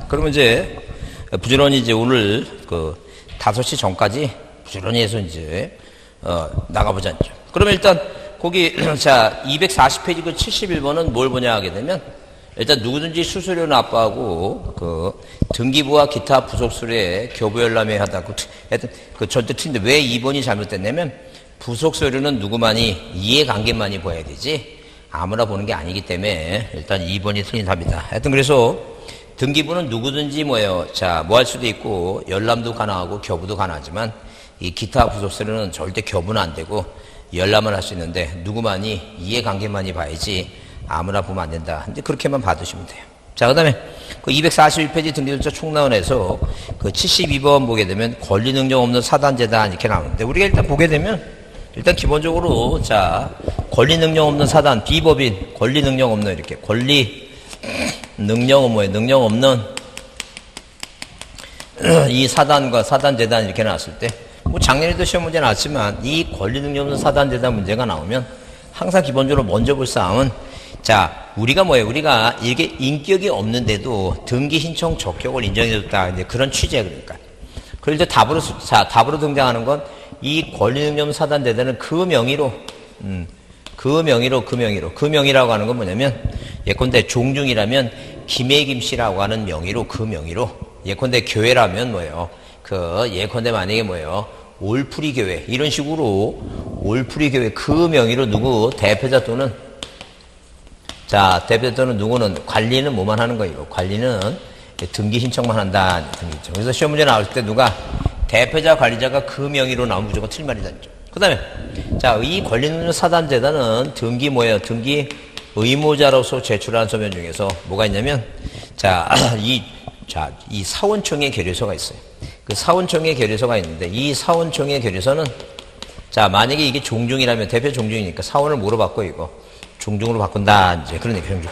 그러면 이제 부지런히 이제 오늘 그 5시 전까지 부지런히 해서 이제 나가보자. 그러면 일단 거기 자 240페이지 그 71번은 뭘 보냐 하게 되면 일단 누구든지 수수료 납부하고 그 등기부와 기타 부속서류에 교부열람에 하다고 하여튼 그 절대 틀린데 왜 2번이 잘못됐냐면 부속서류는 누구만이 이해관계만이 보여야 되지 아무나 보는 게 아니기 때문에 일단 2번이 틀린 답이다. 하여튼 그래서 등기부는 누구든지 뭐예요. 자, 뭐 할 수도 있고 열람도 가능하고 교부도 가능하지만 이 기타 부속서류는 절대 교부는 안 되고 열람을 할 수 있는데 누구만이 이해관계만이 봐야지 아무나 보면 안 된다. 이제 그렇게만 봐두시면 돼요. 자, 그 다음에 그 241페이지 등기절차 총론에서 그 72번 보게 되면 권리 능력 없는 사단재단 이렇게 나오는데 우리가 일단 보게 되면 일단 기본적으로 자 권리 능력 없는 사단 비법인 권리 능력 없는 이렇게 권리 능력은 뭐예요? 능력 없는 이 사단과 사단재단 이렇게 나왔을 때 뭐 작년에도 시험 문제 나왔지만 이 권리 능력 없는 사단재단 문제가 나오면 항상 기본적으로 먼저 볼 사항은 자, 우리가 뭐예요? 우리가 이게 인격이 없는데도 등기 신청 적격을 인정해줬다. 이제 그런 취지야, 그러니까. 그럴 때 답으로 등장하는 건 이 권리능력 사단대대는 그 명의로, 그 명의라고 하는 건 뭐냐면, 예컨대 종중이라면 김혜김 씨라고 하는 명의로, 그 명의로, 예컨대 교회라면 뭐예요? 예컨대 만약에 뭐예요? 올프리 교회. 이런 식으로 올프리 교회 그 명의로 누구, 대표자 또는 자, 대표 또는 누구는 관리는 뭐만 하는 거예요? 관리는 등기 신청만 한다. 등기 신청. 그래서 시험 문제 나올 때 누가 대표자 관리자가 그 명의로 나오면 무조건 틀린 말이다. 그 다음에 자, 이 권리능력 사단재단은 등기 뭐예요? 등기 의무자로서 제출한 서면 중에서 뭐가 있냐면 이 사원청의 계류서가 있어요. 그 사원청의 계류서가 있는데 이 사원청의 계류서는 자, 만약에 이게 종중이라면 대표 종중이니까 사원을 뭐로 바꿔 이거? 종중으로 바꾼다. 이제 그런 얘기, 종중.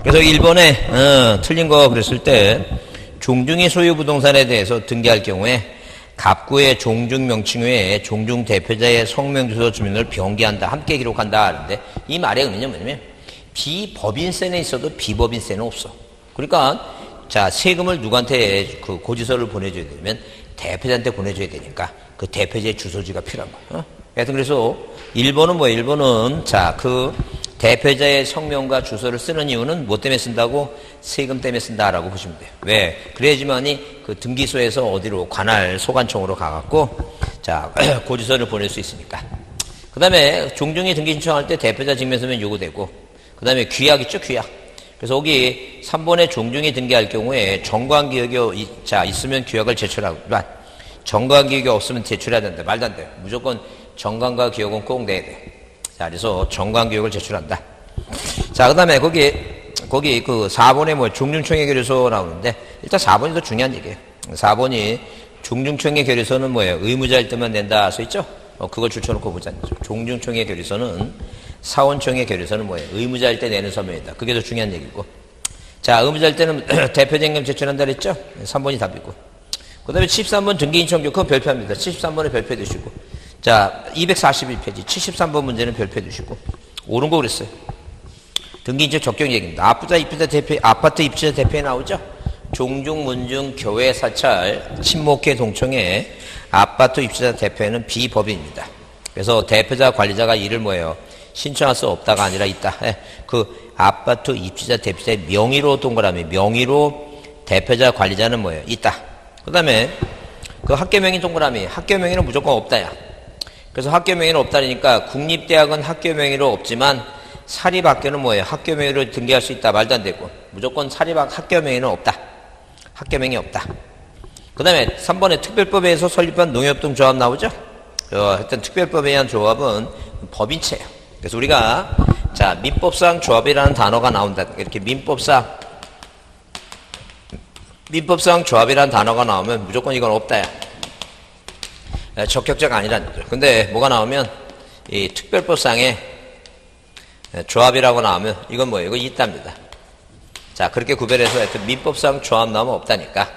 그래서 1번에, 틀린 거 그랬을 때, 종중이 소유 부동산에 대해서 등기할 경우에 갑구의 종중 명칭 외에 종중 대표자의 성명, 주소, 주민을 병기한다. 함께 기록한다. 하는데, 이 말의 의미는 뭐냐면, 비법인세는 있어도 비법인세는 없어. 그러니까, 자, 세금을 누구한테 그 고지서를 보내줘야 되면 대표자한테 보내줘야 되니까 그 대표자의 주소지가 필요한 거예요. 하여튼 그래서 1번은 뭐예요? 1번은 자, 그 대표자의 성명과 주소를 쓰는 이유는 뭐 때문에 쓴다고? 세금 때문에 쓴다라고 보시면 돼요. 왜? 그래야지만이 그 등기소에서 어디로 관할 소관청으로 가갖고 자, 고지서를 보낼 수 있으니까. 그 다음에 종중이 등기 신청할 때 대표자 증명서면 요구되고 그 다음에 규약 있죠? 규약. 그래서 여기 3번에 종중이 등기할 경우에 정관기억이 있으면 규약을 제출하고 정관기억이 없으면 제출해야 된다. 말도 안 돼요. 무조건 정관과 기억은 꼭 내야 돼. 자, 그래서 정관기억을 제출한다. 자, 그 다음에 거기 그 4번에 뭐 종중청의 계류서 나오는데 일단 4번이 더 중요한 얘기예요. 4번이 종중청의 계류서는 뭐예요? 의무자일 때만 낸다 써 있죠? 그걸 줄쳐놓고 보자. 종중청의 계류서는 사원청의 계류서는 뭐예요? 의무자일 때 내는 서면이다. 그게 더 중요한 얘기고. 자, 의무자일 때는 대표쟁금 제출한다 그랬죠? 3번이 답이고. 그 다음에 73번 등기인청규, 그건 별표합니다. 73번에 별표해 두시고. 자, 241페이지, 73번 문제는 별표해 두시고. 옳은 거 그랬어요. 등기인청 적격 얘기입니다. 아파트 입주자 대표에 나오죠? 종중, 문중, 교회, 사찰, 친목회, 동청회, 아파트 입주자 대표에는 비법인입니다. 그래서 대표자, 관리자가 이를 뭐예요? 신청할 수 없다가 아니라 있다. 그 아파트 입주자 대표자의 명의로 동그라미, 명의로 대표자, 관리자는 뭐예요? 있다. 그 다음에 그 학교 명의 동그라미, 학교 명의는 무조건 없다야. 그래서 학교 명의는 없다니까 국립대학은 학교 명의로 없지만 사립학교는 뭐예요? 학교 명의로 등기할 수 있다. 말도 안 되고 무조건 학교 명의는 없다. 학교 명의 없다. 그 다음에 3번에 특별법에 의해서 설립한 농협 등 조합 나오죠? 하여튼 특별법에 의한 조합은 법인체예요. 그래서 우리가 자, 민법상 조합이라는 단어가 나온다. 이렇게 민법상 조합이라는 단어가 나오면 무조건 이건 없다야. 적격자가 아니라는 거죠. 근데 뭐가 나오면 이 특별법상에 조합이라고 나오면 이건 뭐예요? 이거 있답니다. 자, 그렇게 구별해서 하여튼 민법상 조합 나오면 없다니까.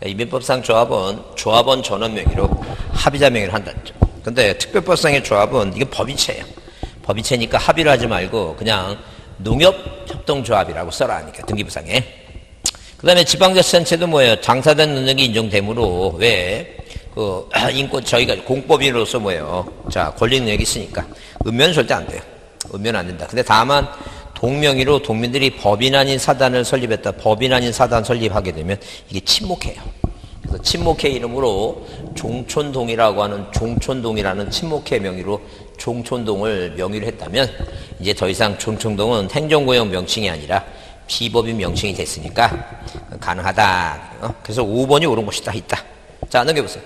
이 민법상 조합은 조합원 전원 명의로 합의자 명의로 한다는 거죠. 근데 특별법상의 조합은 이건 법인체예요. 법인체니까 합의를 하지 말고 그냥 농협협동조합이라고 써라 하니까 등기부상에. 그 다음에 지방자치단체도 뭐예요? 당사자 능력이 인정되므로, 왜? 인권, 저희가 공법인으로서 뭐예요? 자, 권리 능력이 있으니까. 읍면은 절대 안 돼요. 읍면은 안 된다. 근데 다만, 동명의로 동민들이 법인 아닌 사단을 설립했다. 법인 아닌 사단 설립하게 되면 이게 친목해요. 그래서 친목회 이름으로 종촌동이라고 하는 종촌동이라는 친목회 명의로 종촌동을 명의로 했다면 이제 더 이상 종촌동은 행정구역 명칭이 아니라 피법인 명칭이 됐으니까 가능하다. 그래서 5번이 옳은 것이다. 있다. 자, 넘겨보세요.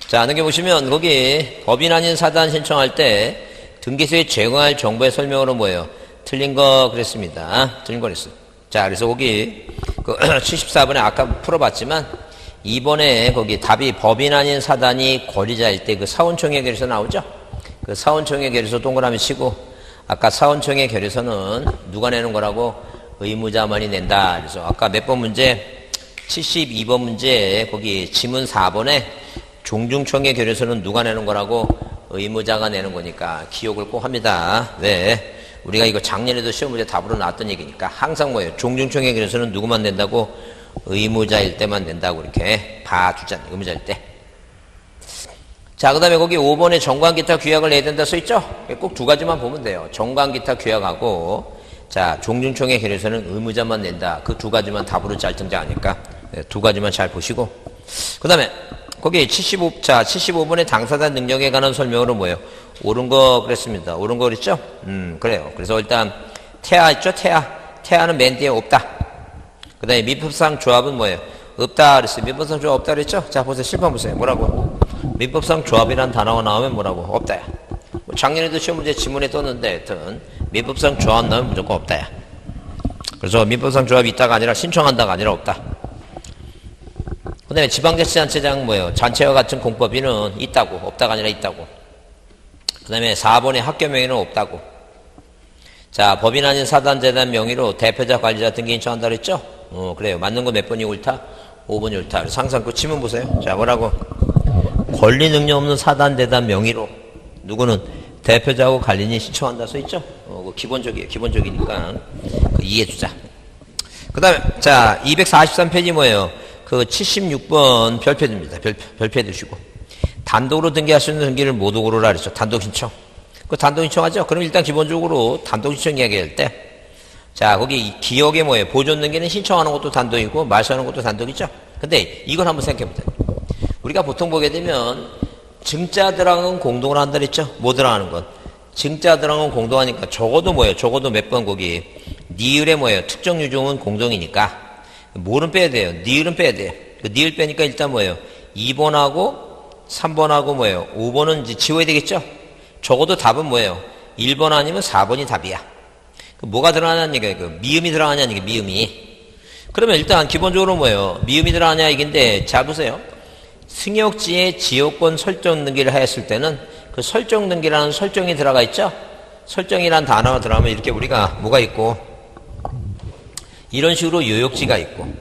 자, 넘겨보시면 거기 법인 아닌 사단 신청할 때 등기소에 제공할 정보의 설명으로 뭐예요? 틀린 거 그랬습니다. 틀린 거 그랬어요. 자, 그래서 거기 74번에 아까 풀어봤지만 이번에 거기 답이 법인 아닌 사단이 권리자일 때 그 사원총회 결의서 나오죠? 그 사원총회 결의서 동그라미 치고 아까 사원총회 결의서는 누가 내는 거라고? 의무자만이 낸다. 그래서 아까 몇 번 문제? 72번 문제 거기 지문 4번에 종중총회 결의서는 누가 내는 거라고? 의무자가 내는 거니까 기억을 꼭 합니다. 왜? 우리가 이거 작년에도 시험 문제 답으로 나왔던 얘기니까 항상 뭐예요? 종중총회 결의서는 누구만 낸다고? 의무자일 때만 낸다고 이렇게 봐주잖아요. 의무자일 때. 자, 그 다음에 거기 5번에 정관기타 규약을 내야 된다 써있죠? 꼭 두 가지만 보면 돼요. 정관기타 규약하고 자, 종중총회 결의서는 의무자만 낸다. 그 두 가지만 답으로 잘 등장하니까 두 가지만 잘 보시고 그 다음에 거기 75번에 당사자 능력에 관한 설명으로 뭐예요? 옳은 거 그랬습니다. 옳은 거 그랬죠? 그래요. 그래서 일단 태아 있죠? 태아는 맨 뒤에 없다. 그 다음에 민법상 조합은 뭐예요? 없다 그랬어요. 민법상 조합 없다 그랬죠? 자, 보세요. 실판 보세요. 뭐라고? 민법상 조합이란 단어가 나오면 뭐라고? 없다야. 작년에도 시험 문제 지문에 떴는데 하여튼 민법상 조합 나오면 무조건 없다야. 그래서 민법상 조합이 있다가 아니라 신청한다가 아니라 없다. 그 다음에 지방자치단체장 뭐예요? 잔체와 같은 공법인은 있다고. 없다가 아니라 있다고. 그 다음에 4번에 학교 명의는 없다고. 자, 법인 아닌 사단재단 명의로 대표자 관리자 등기 신청한다 그랬죠? 그래요. 맞는 거 몇 번이 옳다? 5번이 옳다. 그래서 항상 그 지문 보세요. 자, 뭐라고? 권리 능력 없는 사단재단 명의로 누구는 대표자하고 관리인이 신청한다 써있죠? 그 기본적이에요. 기본적이니까 이해해주자. 그 다음에 자, 243페이지 뭐예요? 그 76번 별표입니다. 별표 해두시고 단독으로 등기할 수 있는 등기를 모두 고르라 그랬죠. 단독 신청. 그 단독 신청하죠? 그럼 일단 기본적으로 단독 신청 이야기할 때 자, 거기 기억에 뭐예요? 보존 등기는 신청하는 것도 단독이고 말소하는 것도 단독이죠? 근데 이걸 한번 생각해 보세요. 우리가 보통 보게 되면 증자들하고는 공동을 한다 그랬죠? 뭐 들어가는 건? 증자들하고는 공동하니까 적어도 뭐예요? 적어도 몇 번 거기 니을에 뭐예요? 특정 유종은 공동이니까 뭐는 빼야 돼요? 니을은 빼야 돼요. 그 니을 빼니까 일단 뭐예요? 2번하고 3번하고 뭐예요? 5번은 이제 지워야 되겠죠? 적어도 답은 뭐예요? 1번 아니면 4번이 답이야. 뭐가 들어가냐는 얘기예요. 그 미음이 들어가냐는 얘기예요. 미음이. 그러면 일단 기본적으로 뭐예요? 미음이 들어가냐 얘기인데 잘 보세요. 승역지의 지역권 설정 등기를 하였을 때는 그 설정 등기라는 설정이 들어가 있죠? 설정이란 단어가 들어가면 이렇게 우리가 뭐가 있고 이런 식으로 요역지가 있고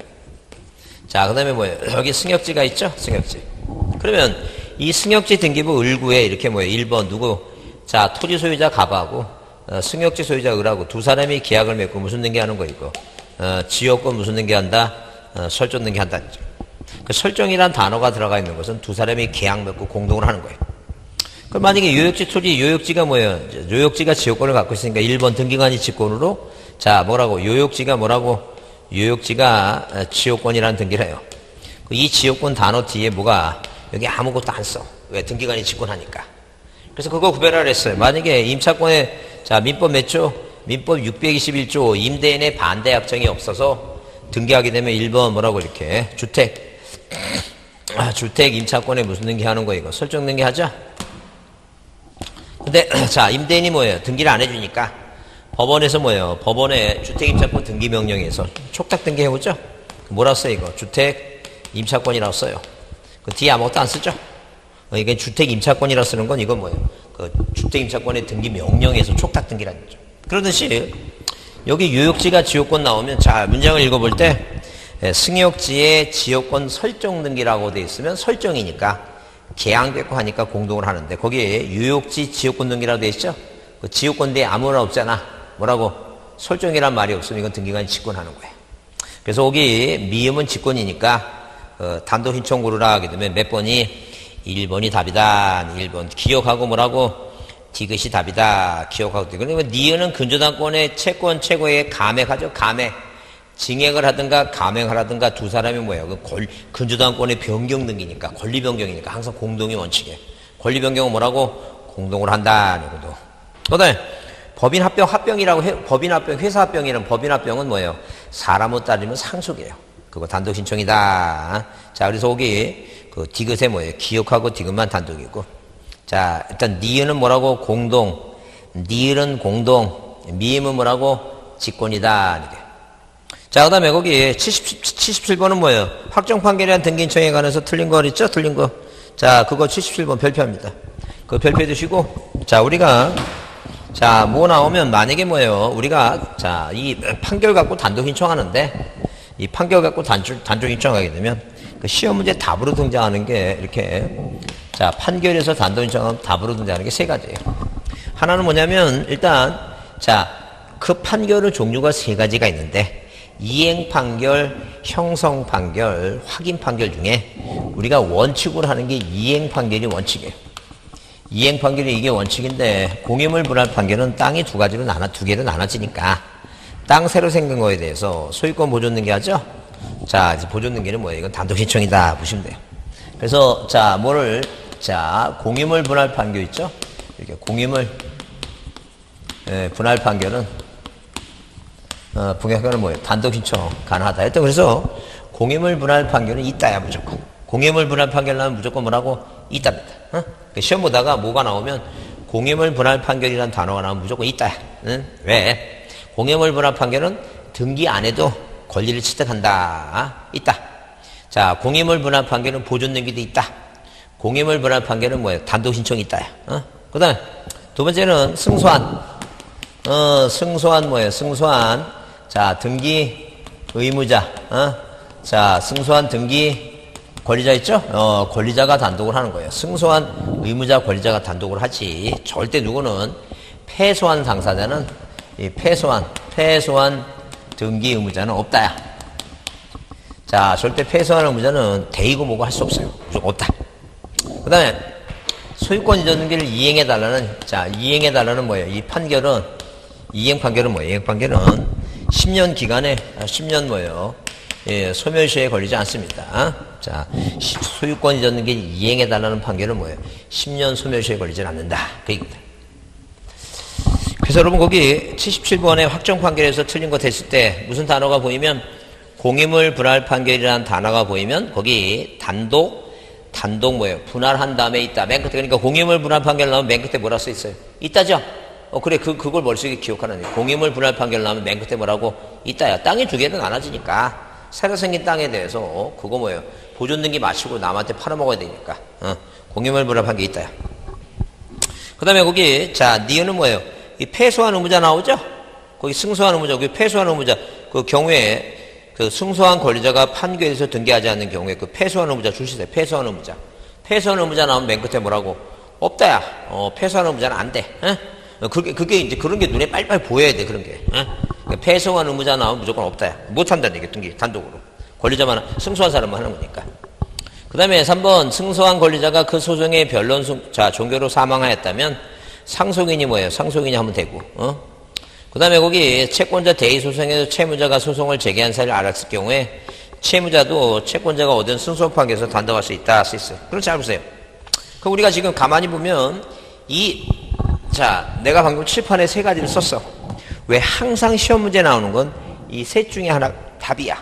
자, 그 다음에 뭐예요? 여기 승역지가 있죠? 승역지. 그러면 이 승역지 등기부 을구에 이렇게 뭐예요? 1번 누구? 자, 토지 소유자 갑하고 승역지 소유자 을하고 두 사람이 계약을 맺고 무슨 등기하는 거 있고 지역권 무슨 등기한다? 설정 등기한다. 그 설정이란 단어가 들어가 있는 것은 두 사람이 계약 맺고 공동을 하는 거예요. 그럼 만약에 요역지 토지 요역지가 뭐예요? 요역지가 지역권을 갖고 있으니까 1번 등기관이 직권으로 자, 뭐라고? 요역지가 뭐라고? 요역지가 지역권이라는 등기를 해요. 이 지역권 단어 뒤에 뭐가 여기 아무것도 안 써. 왜? 등기관이 직권하니까. 그래서 그거 구별하라 했어요. 만약에 임차권에 자, 민법 몇 조? 민법 621조 임대인의 반대 약정이 없어서 등기하게 되면 1번 뭐라고 이렇게 주택 임차권에 무슨 등기하는 거 이거 설정 등기하죠? 근데 자, 임대인이 뭐예요? 등기를 안 해주니까 법원에서 뭐예요? 법원에 주택임차권 등기명령에서 촉탁 등기해보죠? 뭐라 써요 이거? 주택임차권이라고 써요. 그 뒤에 아무것도 안 쓰죠? 이게 주택임차권이라고 쓰는 건 이건 뭐예요? 그 주택임차권의 등기명령에서 촉탁 등기라는 거죠. 그러듯이 여기 요역지가 지역권 나오면 자, 문장을 읽어볼 때 승역지의 지역권 설정 등기라고 돼 있으면 설정이니까 계약됐고 하니까 공동을 하는데 거기에 요역지 지역권 등기라고 돼 있죠? 그 지역권 뒤에 아무나 없잖아. 뭐라고? 설정이란 말이 없으면 이건 등기관이 직권하는 거예요. 그래서 여기 미음은 직권이니까 단독 신청 고르라 하게 되면 몇 번이 1번이 답이다. 1번 기억하고 뭐라고? 디귿이 답이다. 기억하고. 그러면 니은은 근저당권의 채권 최고의 감액하죠. 감액. 증액을 하든가 감액을 하든가 두 사람이 뭐예요? 근저당권의 변경 등기니까 권리 변경이니까 항상 공동이 원칙이에요. 권리 변경은 뭐라고? 공동을 한다. 이거도. 그다음에 법인 합병이라고 해. 법인 합병, 회사 합병이란 법인 합병은 뭐예요? 사람을 따지면 상속이에요. 그거 단독 신청이다. 자, 그래서 여기 그 디귿에 뭐예요? 기억하고 디귿만 단독이고. 자, 일단 니은은 뭐라고? 공동. 니은은 공동. 미음은 뭐라고? 직권이다. 이렇게. 자, 그 다음에 거기 77번은 뭐예요? 확정 판결이란 등기 신청에 관해서 틀린 거 있죠? 틀린 거. 자, 그거 77번 별표합니다. 그거 별표해 두시고. 자, 우리가 자, 뭐 나오면 만약에 뭐예요? 우리가 자, 이 판결 갖고 단독 신청하는데 이 판결 갖고 단독 신청하게 되면 그 시험 문제 답으로 등장하는 게 이렇게 자, 판결에서 단독 신청하면 답으로 등장하는 게 세 가지예요. 하나는 뭐냐면 일단 자, 그 판결의 종류가 세 가지가 있는데 이행 판결, 형성 판결, 확인 판결 중에 우리가 원칙으로 하는 게 이행 판결이 원칙이에요. 이행 판결이 이게 원칙인데 공유물 분할 판결은 땅이 두 개로 나눠지니까 땅 새로 생긴 거에 대해서 소유권 보존 등기하죠? 자, 이제 보존 등기는 뭐예요? 이건 단독 신청이다 보시면 돼요. 그래서 자, 자, 공유물 분할 판결 있죠? 이렇게 공유물 분할 판결은 분할판결은 뭐예요? 단독 신청 가능하다. 하여튼 그래서 공유물 분할 판결은 있다야 무조건. 공유물 분할 판결 나면 무조건 뭐라고? 있답니다. 시험 보다가 뭐가 나오면 공유물 분할 판결이라는 단어가 나오면 무조건 있다야. 왜? 공유물 분할 판결은 등기 안 해도 권리를 취득한다. 있다. 자, 공유물 분할 판결은 보존 등기도 있다. 공유물 분할 판결은 뭐예요? 단독 신청이 있다야. 그 다음에 두 번째는 승소한. 승소한 뭐예요? 승소한. 자, 등기 의무자. 자, 승소한 등기 권리자 있죠? 권리자가 단독을 하는 거예요. 승소한 의무자 권리자가 단독을 하지. 절대 누구는 패소한 당사자는 이 패소한 등기 의무자는 없다야. 자, 절대 패소한 의무자는 대이고 뭐고 할 수 없어요. 무조건 없다. 그 다음에 소유권 이전 등기를 이행해달라는, 자, 이행해달라는 뭐예요? 이 판결은, 이행 판결은 뭐예요? 이행 판결은 10년 기간에, 10년 뭐예요? 예, 소멸시효에 걸리지 않습니다. 자, 소유권 이전 등기를 이행해달라는 판결은 뭐예요? 10년 소멸시효에 걸리지 않는다. 그 얘기입니다. 그래서 여러분 거기 77번에 확정 판결에서 틀린 거 됐을 때 무슨 단어가 보이면 공유물 분할 판결이라는 단어가 보이면 거기 단독 뭐예요? 분할한 다음에 있다. 맨 끝에 그러니까 공유물 분할 판결 나오면 맨 끝에 뭐라 써 있어요? 있다죠? 그래 그걸 머릿속에 기억하는 거예요. 공유물 분할 판결 나오면 맨 끝에 뭐라고? 있다야. 땅이 두 개는 나눠지니까 새로 생긴 땅에 대해서 그거 뭐예요? 보존 등기 마치고 남한테 팔아먹어야 되니까 공유물 분할 판결 있다야. 그 다음에 거기 자 니은은 뭐예요? 이 패소한 의무자 나오죠? 거기 승소한 의무자, 거기 패소한 의무자 그 경우에 그 승소한 권리자가 판결에서 등기하지 않는 경우에 그 패소한 의무자 출시돼. 패소한 의무자. 패소한 의무자 나오면 맨 끝에 뭐라고? 없다야. 패소한 의무자는 안 돼. 그게 이제 그런 게 눈에 빨리빨리 보여야 돼, 그런 게. 패소한 의무자 나오면 무조건 없다야. 못 한다는 얘기, 등기, 단독으로. 권리자만, 승소한 사람만 하는 거니까. 그 다음에 3번, 승소한 권리자가 그 소송의 자, 종교로 사망하였다면 상속인이 뭐예요? 상속인이 하면 되고, 그 다음에 거기 채권자 대의 소송에서 채무자가 소송을 제기한 사실을 알았을 경우에 채무자도 채권자가 얻은 승소 판결에서 단독할 수 있다, 써 있어요. 그럼 잘 보세요. 그 우리가 지금 가만히 보면 자, 내가 방금 칠판에 세 가지를 썼어. 왜 항상 시험 문제 나오는 건 이 셋 중에 하나 답이야.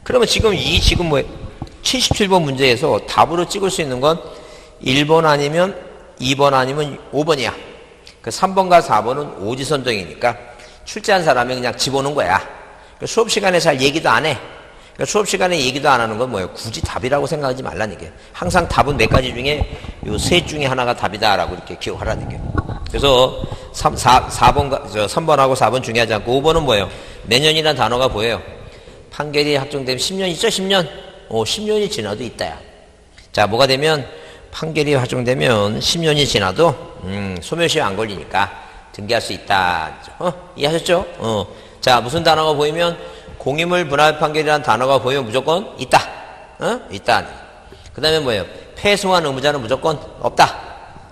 그러면 지금 77번 문제에서 답으로 찍을 수 있는 건 1번 아니면 2번 아니면 5번이야. 그 3번과 4번은 오지선정이니까 출제한 사람이 그냥 집어넣은 거야. 그러니까 수업 시간에 잘 얘기도 안 해. 그러니까 수업 시간에 얘기도 안 하는 건 뭐예요? 굳이 답이라고 생각하지 말라는 얘기예요. 항상 답은 몇 가지 중에 요 셋 중에 하나가 답이다라고 이렇게 기억하라는 얘기예요. 그래서 3번하고 4번 중요하지 않고 5번은 뭐예요? 내년이라는 단어가 보여요. 판결이 확정되면 10년 있죠? 10년? 10년이 지나도 있다야. 자, 뭐가 되면 판결이 확정되면 10년이 지나도 소멸시효 안 걸리니까 등기할 수 있다. 이해하셨죠? 자, 무슨 단어가 보이면 공유물 분할 판결이라는 단어가 보이면 무조건 있다. 있다. 그 다음에 뭐예요? 패소한 의무자는 무조건 없다.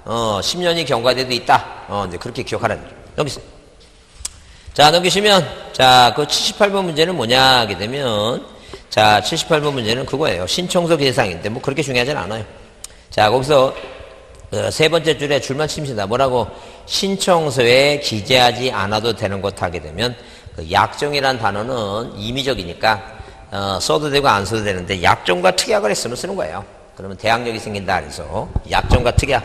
10년이 경과돼도 있다. 이제 그렇게 기억하라는 거죠. 넘기세요. 자, 넘기시면, 자, 그 78번 문제는 뭐냐 하게 되면, 자, 78번 문제는 그거예요. 신청서 대상인데, 뭐 그렇게 중요하진 않아요. 자, 거기서, 세 번째 줄에 줄만 치십니다. 뭐라고? 신청서에 기재하지 않아도 되는 것 하게 되면, 그 약정이란 단어는 임의적이니까, 써도 되고 안 써도 되는데, 약정과 특약을 했으면 쓰는 거예요. 그러면 대항력이 생긴다 그래서, 약정과 특약.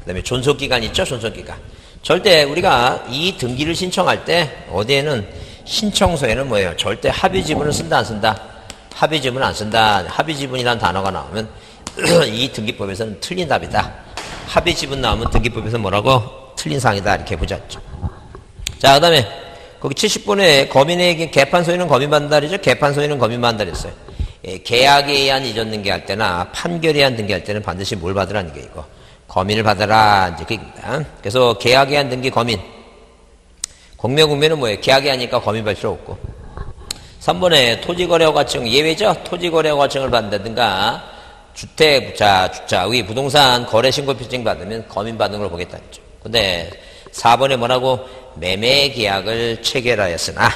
그 다음에 존속기간 있죠? 존속기간. 절대 우리가 이 등기를 신청할 때 어디에는 신청서에는 뭐예요? 절대 합의지분을 쓴다 안 쓴다? 합의지분을 안 쓴다. 합의지분이라는 단어가 나오면 이 등기법에서는 틀린 답이다. 합의지분 나오면 등기법에서 뭐라고? 틀린 사항이다. 이렇게 보셨죠. 자, 그 다음에 거기 70번에 거민에게 개판 소유는 거민받는다 그랬죠? 개판 소유는 거민받는다 그랬어요. 계약에 의한 이전 등기할 때나 판결에 의한 등기할 때는 반드시 뭘 받으라는 게 이거. 거민을 받아라. 이제 그입니다. 그래서 계약에 의한 등기 거민. 공매공매는 뭐예요? 계약에 하니까 거민 받을 필요 없고. 3번에 토지거래허가증 예외죠? 토지거래허가증을 받는다든가 주택, 주차의 부동산 거래신고표증 받으면 거민 받는 걸 보겠다는 거죠. 근데 4번에 뭐라고? 매매계약을 체결하였으나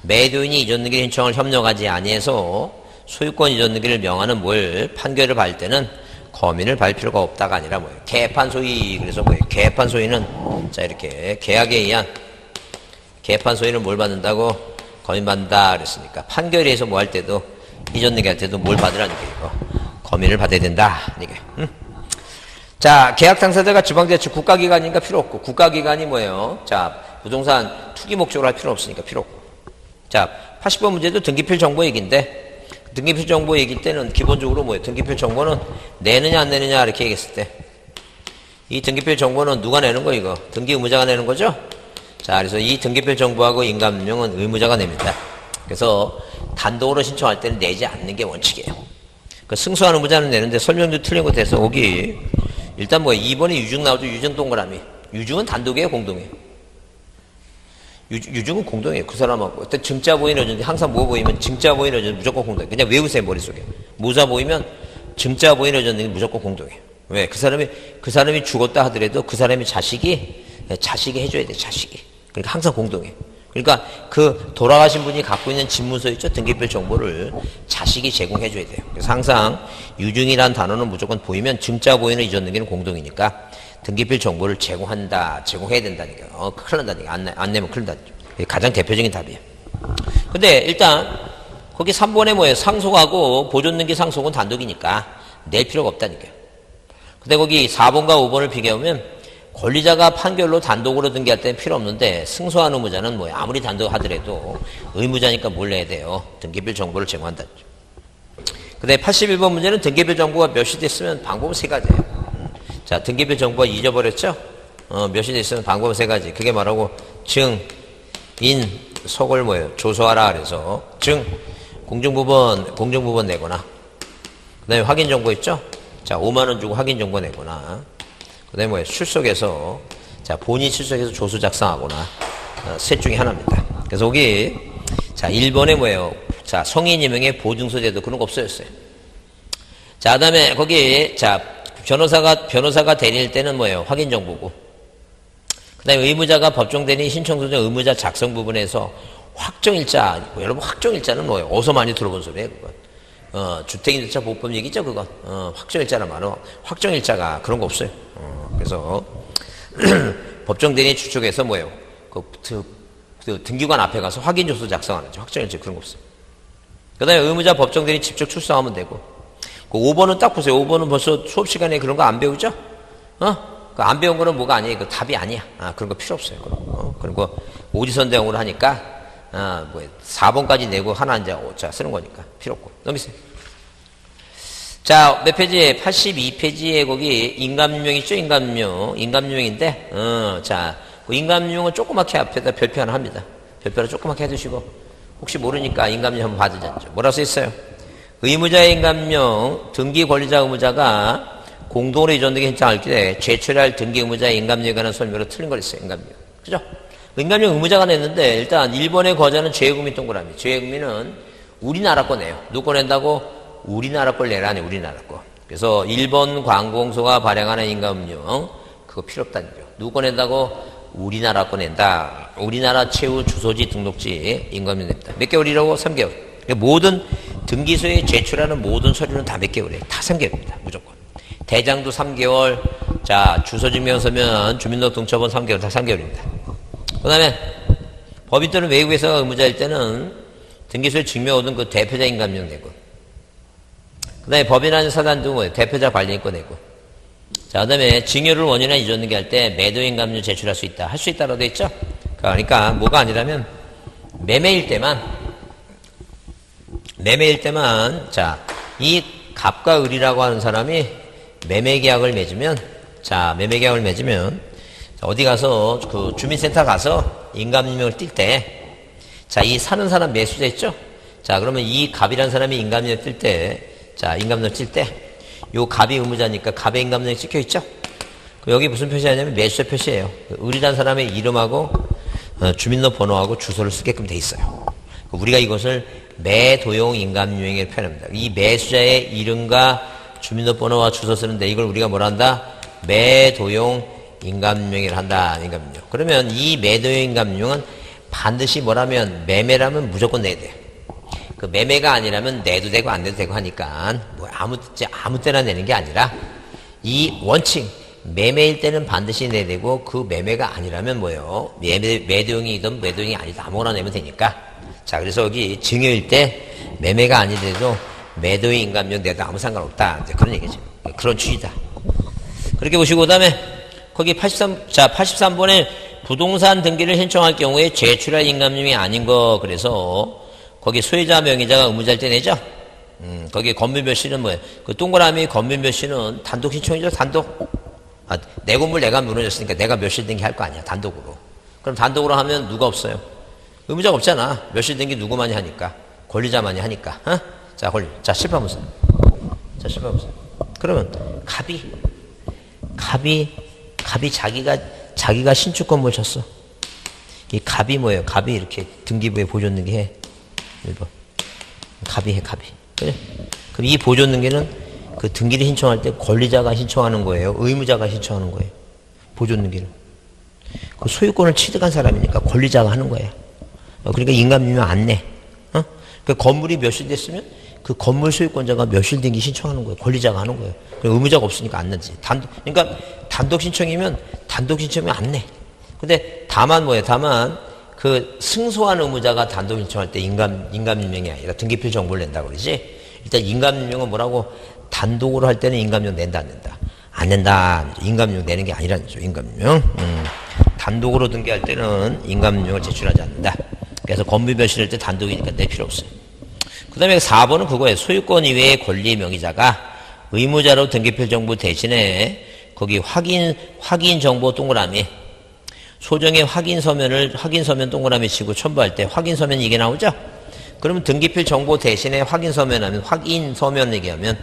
매도인이 이전등기 신청을 협력하지 아니해서 소유권 이전등기를 명하는 뭘 판결을 받을 때는 거민을 받을 필요가 없다가 아니라 뭐예요? 개판 소위. 그래서 뭐예요? 개판 소위는 자 이렇게 계약에 의한 개판 소위는 뭘 받는다고? 거민 받는다 그랬으니까 판결에 의해서 뭐 할 때도 이전 등기할 때도 뭘 받으라는 게 이거 거민을 받아야 된다 이게. 자, 계약 당사자가 지방자치 국가기관이니까 필요 없고 국가기관이 뭐예요? 자, 부동산 투기 목적으로 할 필요 없으니까 필요 없고. 자, 80번 문제도 등기필 정보 얘기인데. 등기필 정보 얘기일 때는 기본적으로 뭐예요? 등기필 정보는 내느냐 안 내느냐 이렇게 얘기했을 때 이 등기필 정보는 누가 내는 거 이거? 등기 의무자가 내는 거죠? 자, 그래서 이 등기필 정보하고 인감명은 의무자가 냅니다. 그래서 단독으로 신청할 때는 내지 않는 게 원칙이에요. 그 승소한 의무자는 내는데 설명도 틀린 것 같아서 여기 일단 뭐 2번에 유증 나오죠? 유증 동그라미. 유증은 단독이에요? 공동이에요? 유증은 공동이에요. 그 사람하고. 일단 증자 보이는 여전히 항상 뭐 보이면 증자 보이는 여전히 무조건 공동이에요. 그냥 외우세요, 머릿속에. 모자 보이면 증자 보이는 여전히 무조건 공동이에요. 왜? 그 사람이 죽었다 하더라도 그 사람이 자식이 해줘야 돼, 자식이. 그러니까 항상 공동이에요. 그러니까 그 돌아가신 분이 갖고 있는 집문서 있죠? 등기별 정보를 자식이 제공해줘야 돼요. 그래서 항상 유증이라는 단어는 무조건 보이면 증자 보이는 이전 등기는 공동이니까 등기필 정보를 제공해야 된다니까. 큰일 난다니까. 안 내면 큰일 나죠. 이게 가장 대표적인 답이에요. 근데 일단, 거기 3번에 뭐예요? 상속하고 보존등기 상속은 단독이니까 낼 필요가 없다니까요. 근데 거기 4번과 5번을 비교하면 권리자가 판결로 단독으로 등기할 때는 필요 없는데 승소한 의무자는 뭐예요? 아무리 단독 하더라도 의무자니까 뭘 내야 돼요? 등기필 정보를 제공한다죠. 근데 81번 문제는 등기필 정보가 몇이 됐으면 방법은 세 가지예요. 자, 등기별 정보가 잊어버렸죠? 몇이 됐으면 방법은 세 가지. 그게 말하고 증, 인, 속을 뭐예요? 조소하라 그래서 증, 공증부번 내거나 그 다음에 확인 정보 있죠? 자, 5만원 주고 확인 정보 내거나 그 다음에 뭐예요? 출석해서 자, 본인 출석해서 조서 작성하거나 셋 중에 하나입니다. 그래서 여기 자, 1번에 뭐예요? 자, 성인 임명의 보증서 제도 그런 거 없어졌어요. 자, 그 다음에 거기 자, 변호사가 대리일 때는 뭐예요? 확인 정보고. 그 다음에 의무자가 법정 대리 신청서적 의무자 작성 부분에서 확정일자. 여러분 확정일자는 뭐예요? 어디서 많이 들어본 소리예요, 그건. 주택임대차 보호법 얘기죠, 그건. 확정일자란 말은 확정일자가 그런 거 없어요. 그래서 법정 대리 추측에서 뭐예요? 그 등기관 앞에 가서 확인조서 작성하는 거죠. 확정일자 그런 거 없어요. 그 다음에 의무자 법정 대리 직접 출석하면 되고. 5번은 딱 보세요. 5번은 벌써 수업 시간에 그런 거 안 배우죠? 안 배운 거는 뭐가 아니에요. 그 답이 아니야. 그런 거 필요 없어요. 그리고 오지선 대응으로 하니까, 4번까지 내고 하나 이제 쓰는 거니까 필요 없고. 넘기세요. 자, 몇 페이지에? 82페이지에 거기 인감유명 있죠? 인감유명인데, 자, 그 인감유명은 조그맣게 앞에다 별표 하나 합니다. 별표를 조그맣게 해두시고, 혹시 모르니까 인감유명 한번 받으셨죠? 뭐라고 써있어요? 의무자의 인감명, 등기 권리자 의무자가 공동으로 이전 등기 신청할 때 제출할 등기 의무자의 인감명에 관한 설명으로 틀린 걸 했어요. 인감명. 그죠? 인감용 의무자가 냈는데 일단 1번의 거자는 죄금이 동그라미. 죄금이는 우리나라 거 내요. 누구 거 낸다고? 우리나라 걸 내라네. 우리나라 거. 그래서 1번 관공서가 발행하는 인감용 그거 필요 없다는 거죠. 누구 거 낸다고? 우리나라 거 낸다. 우리나라 채우 주소지 등록지 인감용 냅니다. 몇 개월이라고? 3개월. 그러니까 모든 등기소에 제출하는 모든 서류는 다 몇 개월이에요? 다 3개월입니다. 무조건. 대장도 3개월. 자, 주소증명서면 주민등록등록처분 3개월. 다 3개월입니다. 그 다음에 법인 또는 외국에서 의무자일 때는 등기소에 증명 얻은 그 대표자 인감용 내고, 그 다음에 법인하는 사단도 뭐예요? 대표자 관리인권 내고. 자, 그 다음에 증여를 원인이나 이전등기 할 때 매도 인감용 제출할 수 있다. 할 수 있다라고 돼 있죠? 그러니까 뭐가 아니라면 매매일 때만 자, 이 갑과 을이라고 하는 사람이 매매계약을 맺으면 어디 가서 그 주민센터 가서 인감증명을 띨 때, 자, 이 사는 사람 매수자 있죠? 자, 그러면 이 갑이라는 사람이 인감증명 뜰 때, 자, 인감증명 뜰 때, 요 갑이 의무자니까 갑의 인감증명이 찍혀 있죠? 여기 무슨 표시하냐면 매수자 표시예요. 을이라는 사람의 이름하고 주민등록번호하고 주소를 쓰게끔 돼 있어요. 우리가 이것을 매도용 인감유형에 표현합니다. 이 매수자의 이름과 주민등록번호와 주소 쓰는데 이걸 우리가 뭐라 한다? 매도용 인감유형을 한다. 인감유형. 그러면 이 매도용 인감유형은 반드시 뭐라면 매매라면 무조건 내야 돼요. 그 매매가 아니라면 내도 되고 안 내도 되고 하니까 뭐 아무 때나 내는 게 아니라 이 원칙 매매일 때는 반드시 내야 되고 그 매매가 아니라면 뭐예요? 매도용이든 매도용이 아니든 아무거나 내면 되니까. 자, 그래서 여기 증여일 때 매매가 아니더라도 매도용 인감용 내도 아무 상관없다. 이제 그런 얘기죠. 그런 취지다. 그렇게 보시고 그다음에 거기 83번에 부동산 등기를 신청할 경우에 제출할 인감용이 아닌 거, 그래서 거기 소유자 명의자가 의무자일 때 내죠. 거기 건물몇 시는 뭐예요? 그 동그라미 건물몇 시는 단독 신청이죠. 단독. 내 건물 내가 무너졌으니까 내가 몇실 등기 할 거 아니야. 단독으로. 그럼 단독으로 하면 누가 없어요? 의무자가 없잖아. 몇실 등기 누구만이 하니까. 권리자만이 하니까. 어? 자, 자, 실파무사. 자, 실파무사. 그러면 갑이 자기가 신축 건물 쳤어. 이 갑이 뭐예요? 갑이 이렇게 등기부에 보존등기 해. 1번. 갑이 해. 그래? 그럼 이 보존등기는 그 등기를 신청할 때 권리자가 신청하는 거예요? 의무자가 신청하는 거예요? 보존등기를. 그 소유권을 취득한 사람이니까 권리자가 하는 거예요. 그러니까 인감유명 안 내. 그 건물이 몇실 됐으면 그 건물 소유권자가 몇실 등기 신청하는 거예요. 권리자가 하는 거예요. 의무자가 없으니까 안 내지. 그러니까 단독 신청이면 안 내. 근데 다만 뭐예요? 다만 그 승소한 의무자가 단독 신청할 때 인감유명이 아니라 등기필 정보를 낸다고 그러지. 일단 인감유명은 뭐라고? 단독으로 할 때는 인감유명 낸다, 안 낸다? 안 낸다. 인감유명 내는 게 아니라는 거죠. 인감유명. 단독으로 등기할 때는 인감유명을 제출하지 않는다. 그래서 건물 몇실일 때 단독이니까 낼 필요 없어요. 그 다음에 4번은 그거예요. 소유권 이외의 권리 명의자가 의무자로 등기필 정보 대신에 거기 확인 정보 동그라미, 소정의 확인 서면 동그라미 치고 첨부할 때 확인 서면 이게 나오죠? 그러면 등기필 정보 대신에 확인 서면 하면 확인 서면 얘기하면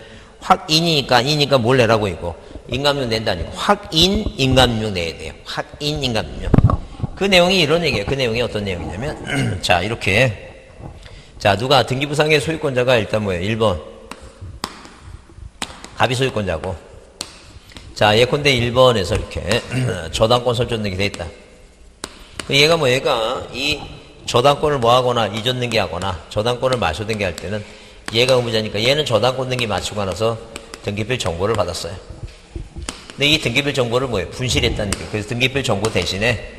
이니까 뭘 내라고 이거. 인감용 낸다니까. 확인 인감용 내야 돼요. 확인 인감용. 그 내용이 이런 얘기예요. 그 내용이 어떤 내용이냐면 자, 이렇게. 자, 누가 등기부상의 소유권자가 일단 뭐예요? 1번. 갑이 소유권자고. 자, 예컨대 1번에서 이렇게 저당권 설정 등기 돼 있다. 얘가 뭐 얘가 이 저당권을 뭐 하거나 이전 등기하거나 저당권을 말소 등기할 때는 얘가 의무자니까 얘는 저당권 등기 마치고 나서 등기필 정보를 받았어요. 근데 이 등기필 정보를 뭐예요? 분실했다는 게. 그래서 등기필 정보 대신에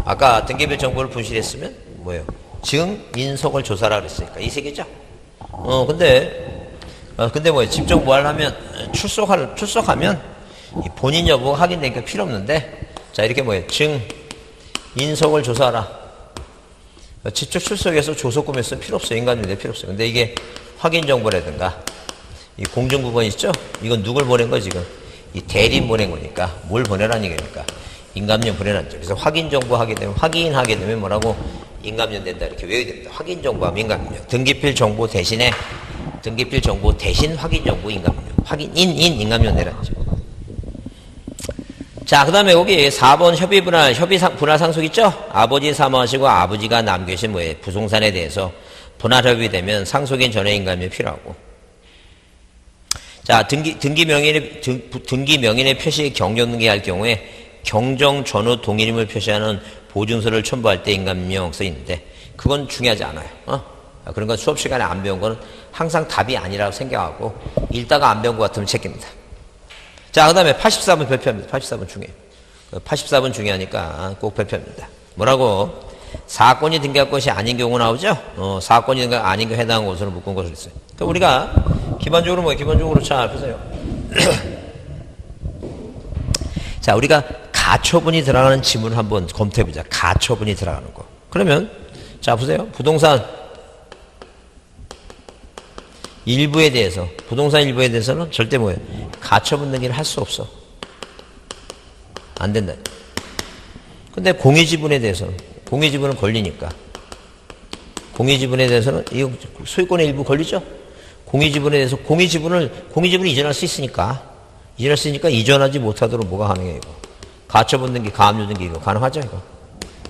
아까 등기필 정보를 분실했으면 뭐예요? 증인속을 조사라 그랬으니까 이 세 개죠? 근데 뭐예요? 직접 뭐 하려면 출석하면 이 본인 여부가 확인되니까 필요 없는데, 자, 이렇게 뭐예요? 증인속을 조사하라. 직접 출석해서 조속금에 쓰면 필요 없어요. 인간인데 필요 없어요. 근데 이게 확인 정보라든가 이 공정부번 있죠? 이건 누굴 보낸 거야 지금? 이 대리인 보낸 거니까. 뭘 보내라는 얘기니까 인감용 보내라는 거죠. 그래서 확인 정보 하게 되면, 확인하게 되면 뭐라고? 인감용 된다. 이렇게 외워야 됩니다. 확인 정보하면 인감용. 등기필 정보 대신 확인 정보 인감용. 인감용 내라는 거죠. 자, 그 다음에 여기 4번 분할 상속 있죠? 아버지 사망하시고 아버지가 남겨신 뭐예요? 부동산에 대해서 분할 협의이 되면 상속인 전액 인감이 필요하고. 자, 등기 명인의 표시에 경정등기할 경우에 경정 전후 동일임을 표시하는 보증서를 첨부할 때 인감명령서 있는데 그건 중요하지 않아요. 그런 건 수업 시간에 안 배운 거는 항상 답이 아니라고 생각하고 읽다가 안 배운 것 같으면 책입니다. 자, 그 다음에 84번 별표입니다. 84번 중요해요. 84번 중요하니까 꼭 별표입니다. 뭐라고? 사건이 등기할 것이 아닌 경우 나오죠? 사건이 등기가 아닌 경우 해당한 것으로 묶은 것을 했어요. 그러니까 우리가 기본적으로 기본적으로 잘 보세요. 자, 우리가 가처분이 들어가는 지문을 한번 검토해보자. 가처분이 들어가는 거. 그러면, 자, 보세요. 부동산 일부에 대해서는 절대 뭐예요? 가처분 등기를 할 수 없어. 안 된다. 근데 공유지분에 대해서는, 공유지분은 걸리니까. 공유지분에 대해서는, 이거 소유권의 일부 걸리죠? 공유지분에 대해서, 공유지분을 이전할 수 있으니까, 이전하지 못하도록 뭐가 가능해요, 이거? 가처분 등기, 가압류 등기, 이거 가능하죠, 이거?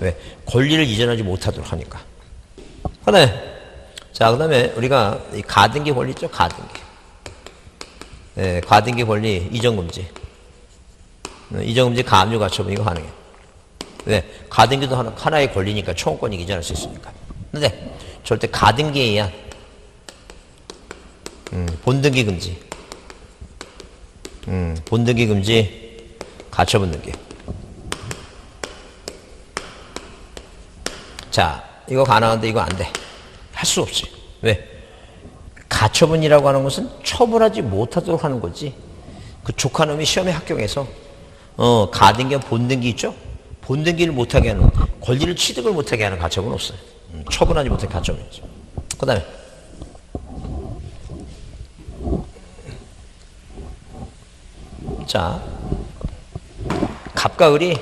왜? 권리를 이전하지 못하도록 하니까. 자, 그 다음에 우리가 이 가등기 권리 있죠? 가등기. 네, 가등기 권리, 이전금지. 이전금지, 가압류 가처분, 이거 가능해요. 왜? 가등기도 하나의 권리니까 청구권이 이전할 수 있으니까. 근데 절대 가등기에 의한 본등기 금지. 본등기 금지, 가처분 등기. 자, 이거 가능한데 이거 안 돼. 할 수 없지. 왜? 가처분이라고 하는 것은 처분하지 못하도록 하는 거지. 그 조카놈이 시험에 합격해서 가등기와 본등기 있죠? 본등기를 못하게 하는, 권리를 취득을 못하게 하는 가처분은 없어요. 처분하지 못하게 가처분이죠. 그 다음에 자, 갑과 을이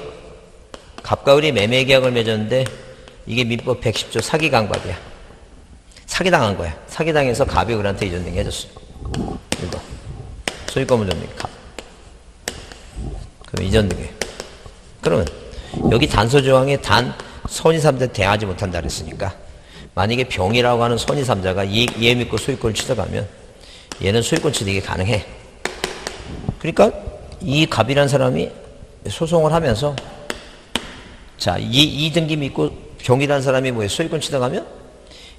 매매 계약을 맺었는데 이게 민법 110조 사기 강박이야. 사기당한 거야. 사기당해서 갑이 을한테 이전등기 해줬어요. 이거 소유권 물전등기 갑. 그럼 이전등기. 그러면 여기 단서조항에 단 선의3자 대하지 못한다 그랬으니까 만약에 병이라고 하는 선의3자가 얘 믿고 소유권을 취득하면 얘는 소유권 취득이 가능해. 그러니까 이 갑이라는 사람이 소송을 하면서 자, 이 등기 믿고 병이라는 사람이 뭐예요? 소유권 취득하면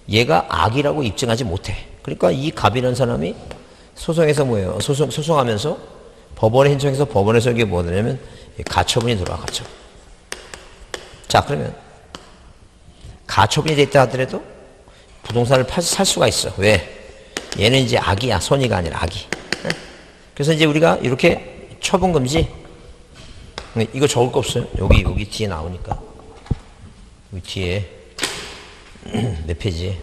얘가 악이라고 입증하지 못해. 그러니까 이 갑이라는 사람이 소송에서 뭐예요? 소송하면서 법원에 신청해서 법원에서 이게 뭐냐면 가처분이 들어와, 가처분. 자, 그러면 가처분이 됐다 하더라도 부동산을 살 수가 있어. 왜? 얘는 이제 악이야. 선의가 아니라 악이. 그래서 이제 우리가 이렇게 처분금지, 이거 적을 거 없어요. 여기 뒤에 나오니까. 여기 뒤에 몇 페이지?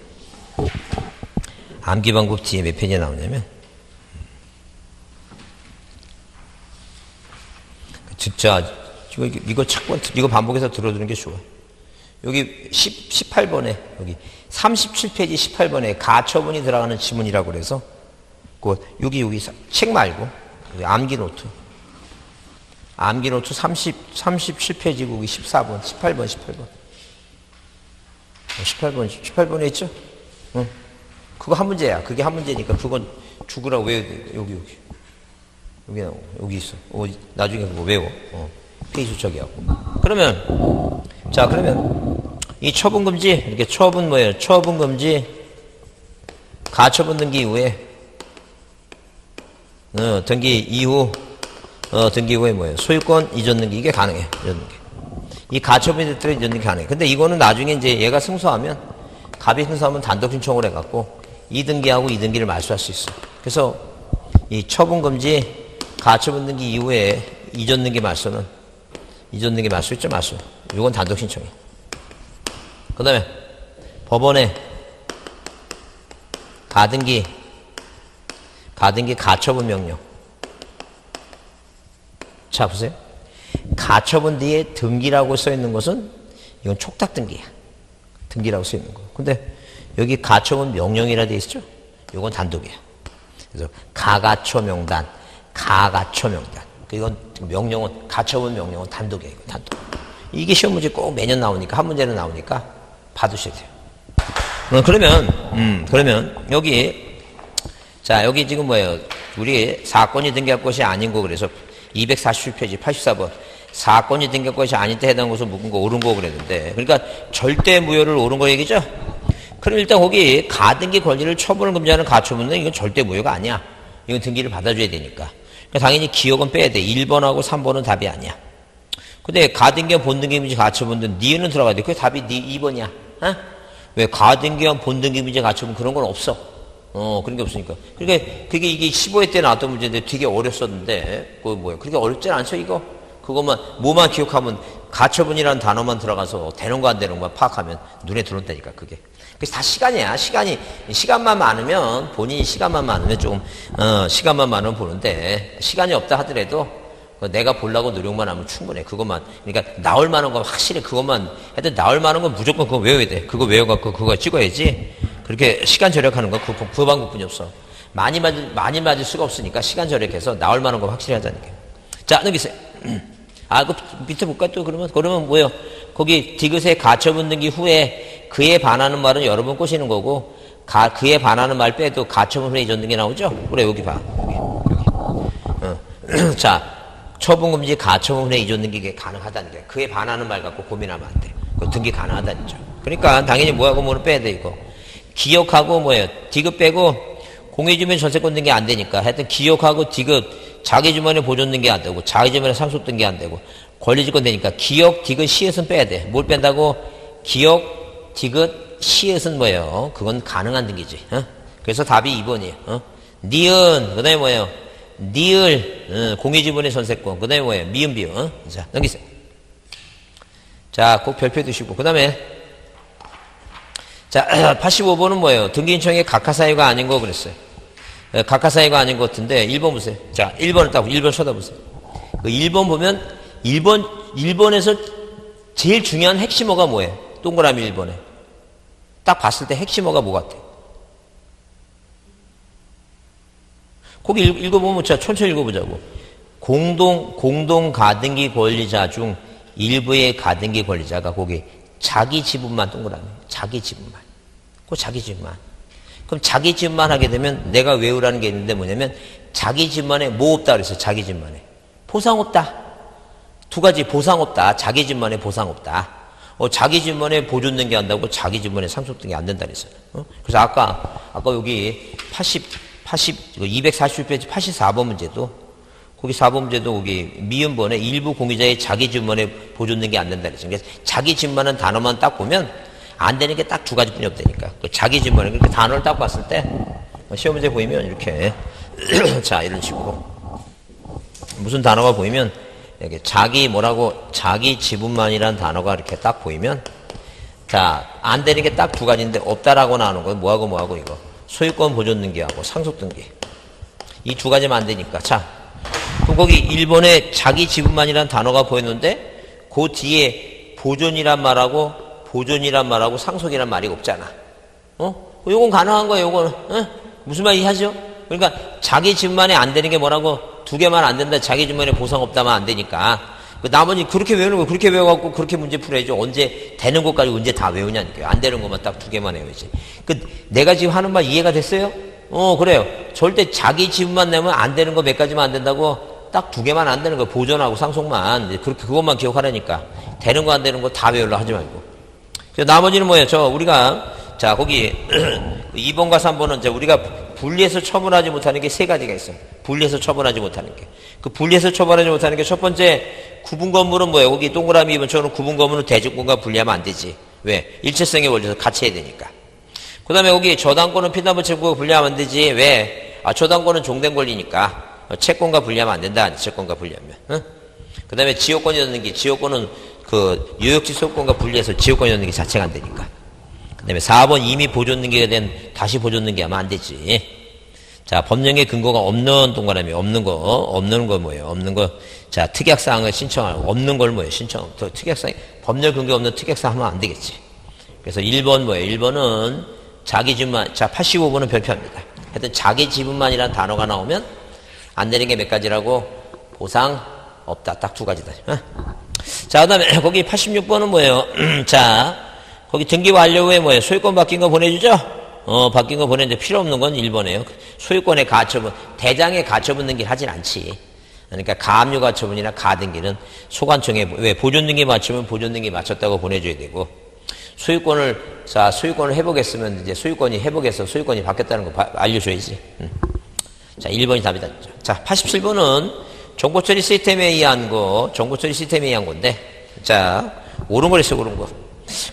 암기방법 뒤에 몇 페이지에 나오냐면, 진짜, 이거 반복해서 들어두는 게 좋아. 여기 18번에, 여기 37페이지 18번에 가처분이 들어가는 지문이라고 그래서, 여기 책 말고, 여기 암기 노트 37페이지고, 여기 14번, 18번에 있죠? 응. 그거 한 문제야. 그게 한 문제니까 그건 죽으라고 외워야 돼. 여기 있어. 나중에 그거 외워. 페이지 저기하고. 그러면 이 처분금지, 이렇게 처분 뭐예요? 처분금지, 가처분 등기 이후에, 등기 이후에 뭐예요? 소유권 이전 등기, 이게 가능해. 이전 등기. 이 가처분이 됐더니 이전 등기 가능해. 근데 이거는 나중에 이제 얘가 승소하면, 갑이 승소하면 단독 신청을 해갖고, 이 등기하고 이 등기를 말소할 수 있어. 그래서 이 처분금지, 가처분 등기 이후에 이전 등기 말소 있죠, 말소. 이건 단독 신청이야. 그 다음에 법원에 가등기 가처분 명령. 자, 보세요. 가처분 뒤에 등기라고 써 있는 것은 이건 촉탁 등기야. 등기라고 써 있는 거. 근데 여기 가처분 명령이라 돼 있죠? 이건 단독이야. 그래서 가가처 명단. 이건 명령은, 가처분 명령은 단독이에요. 단독. 이게 시험 문제 꼭 매년 나오니까, 한 문제는 나오니까 봐두셔야 돼요. 그러면 여기 지금 뭐예요? 우리 사건이 등기할 것이 아닌 거 그래서 247페이지 84번. 사건이 등기할 것이 아닌 때 해당 것을 묵은 거 옳은 거 그랬는데, 그러니까 절대 무효를 옳은 거 얘기죠? 그럼 일단 거기 가등기 권리를 처분을 금지하는 가처분은 이건 절대 무효가 아니야. 이건 등기를 받아줘야 되니까. 그러니까 당연히 기억은 빼야 돼. 1번하고 3번은 답이 아니야. 근데 가등기한 본등기 금지 가처분은 니은은 들어가야 돼. 그게 답이 니 2번이야. 어? 왜 가등기한 본등기 금지 가처분 그런 건 없어. 그런 게 없으니까. 그러니까 그게 이게 15회 때 나왔던 문제인데 되게 어렸었는데, 그거 뭐야? 그렇게 어렵진 않죠, 이거? 그것만, 뭐만 기억하면 가처분이라는 단어만 들어가서 되는 거 안 되는 거만 파악하면 눈에 들어온다니까, 그게. 그래서 다 시간이야. 시간만 많으면, 본인이 시간만 많으면 조금, 시간만 많으면 보는데, 시간이 없다 하더라도, 내가 보려고 노력만 하면 충분해. 그것만. 그러니까, 나올 만한 건 확실히 그것만, 하여튼 나올 만한 건 무조건 그거 외워야 돼. 그거 외워갖고 그거 찍어야지. 그렇게 시간 절약하는 건 그 방법뿐이 없어. 많이 맞을 수가 없으니까 시간 절약해서 나올 만한 건 확실히 하자는 게. 자, 넘기세요. 그 밑에 볼까 또 그러면 뭐예요? 거기 디귿의 가처분 등기 후에 그에 반하는 말은 여러 번 꼬시는 거고, 그에 반하는 말 빼도 가처분 후에 이전 등기 나오죠? 그래, 여기 봐. 여기. 자, 처분금지 가처분 후에 이전 등기 가능하다는 게. 그에 반하는 말 갖고 고민하면 안 돼. 그 등기 가능하다는 거죠. 그러니까 당연히 뭐하고 뭐는 빼야 돼, 이거. 기억하고 뭐예요? 디귿 빼고 공유주변 전세권 등기 안 되니까. 하여튼 기억하고 디귿 자기 주변에 보존 등기 안 되고 자기 주변에 상속 등기 안 되고 권리지권 되니까 기억, 디귿, 시읒은 빼야 돼. 뭘 뺀다고? 기억, 디귿, 시읒은 뭐예요? 그건 가능한 등기지. 그래서 답이 2번이에요. 니은, 그 다음에 뭐예요? 니을, 공유지분의 전세권. 그 다음에 뭐예요? 미음, 비음. 자, 넘기세요. 자, 꼭 별표 두시고. 그 다음에 자, 85번은 뭐예요? 등기인청의 각하사유가 아닌 거 그랬어요. 각하사유가 아닌 것 같은데, 1번 보세요. 자, 1번을 딱, 1번 쳐다보세요. 그 1번 보면, 1번에서 제일 중요한 핵심어가 뭐예요? 동그라미 1번에. 딱 봤을 때 핵심어가 뭐 같아요? 거기 읽어보면, 자, 천천히 읽어보자고. 공동 가등기 권리자 중 일부의 가등기 권리자가 거기 자기 지분만 동그라미. 자기 지분만. 그 자기 지분만. 그럼 자기 지분만 하게 되면 내가 외우라는 게 있는데 뭐냐면 자기 지분만에 뭐 없다 그랬어요. 자기 지분만에. 보상 없다. 두 가지 보상 없다. 자기 지분만에 보상 없다. 자기 지분만에 보존 등기 한다고 자기 지분만에 상속 등기 안 된다 그랬어요. 그래서 아까 여기 240페이지 84번 문제도 거기 4번 문제도 거기 미음번에 일부 공유자의 자기 지분만에 보존 등기 안 된다 그랬어요. 그래서 자기 지분만은 단어만 딱 보면 안 되는 게 딱 두 가지뿐이 없다니까. 그 자기 지분만에 그렇게 단어를 딱 봤을 때 시험 문제 보이면 이렇게 자 이런 식으로 무슨 단어가 보이면 이렇게 자기 지분만이라는 단어가 이렇게 딱 보이면 자 안 되는 게 딱 두 가지인데 없다라고 나오는 건 뭐하고 이거 소유권 보존 등기하고 상속 등기 이 두 가지만 안 되니까 자. 그럼 거기 1번에 자기 지분만이라는 단어가 보였는데 그 뒤에 보존이란 말하고 상속이란 말이 없잖아. 요건 가능한 거예요. 요거는. 무슨 말 이해하죠? 그러니까 자기 지분만에 안 되는 게 뭐라고 두 개만 안 된다. 자기 지분만에 보상 없다면 안 되니까. 그 나머지 그렇게 외우는 거 그렇게 외워갖고 그렇게 문제 풀어야죠. 언제 되는 것까지 언제 다 외우냐니까요. 안 되는 것만 딱 두 개만 외워야지. 내가 지금 하는 말 이해가 됐어요? 그래요. 절대 자기 지분만 내면 안 되는 거 몇 가지만 안 된다고 딱 두 개만 안 되는 거 보존하고 상속만 그것만 기억하라니까. 되는 거 안 되는 거 다 외우려 하지 말고. 그래서 나머지는 뭐예요? 우리가 자 거기 2번과 3번은 이제 우리가 분리해서 처분하지 못하는 게 세 가지가 있어요. 분리해서 처분하지 못하는 게. 그 분리해서 처분하지 못하는 게 첫 번째 구분 건물은 뭐예요? 거기 동그라미 2번처럼 구분 건물은 대주권과 분리하면 안 되지. 왜? 일체성의 원리에서 같이 해야 되니까. 그 다음에 여기 저당권은 피담보 채권과 분리하면 안 되지. 왜? 저당권은 종된 권리니까. 채권과 분리하면 안 된다. 채권과 분리하면. 그 다음에 지역권이 얻는 게, 지역권은 그 유역지 소유권과 분리해서 지역권이 얻는 게 자체가 안 되니까. 그 다음에 4번 이미 보존 등기가 된 다시 보존 등기 하면 안 되지. 자, 법령의 근거가 없는 동그라미, 없는 거 뭐예요? 없는 거. 자, 특약사항을 신청하고, 없는 걸 뭐예요? 특약사항, 법령 근거 없는 특약사항 하면 안 되겠지. 그래서 1번 뭐예요? 1번은 자기 지분만, 자, 85번은 별표합니다. 하여튼 자기 지분만이라는 단어가 나오면 안 되는 게 몇 가지라고 보상 없다. 딱 두 가지다. 어? 자, 그 다음에 거기 86번은 뭐예요? 자, 거기 등기 완료 후에 뭐예요? 소유권 바뀐 거 보내주죠? 바뀐 거 보내는데 필요 없는 건 1번이에요. 소유권의 가처분, 대장의 가처분 등기를 하진 않지. 그러니까 가압류 가처분이나 가등기는 소관청에, 왜 보존 등기 맞추면 보존 등기 맞췄다고 보내줘야 되고, 소유권을 회복했으면 이제 소유권이 회복해서 소유권이 바뀌었다는 거 알려줘야지. 자, 1번이 답이다. 자, 87번은 정보처리 시스템에 의한 건데, 자, 옳은 걸 했어, 옳은 거.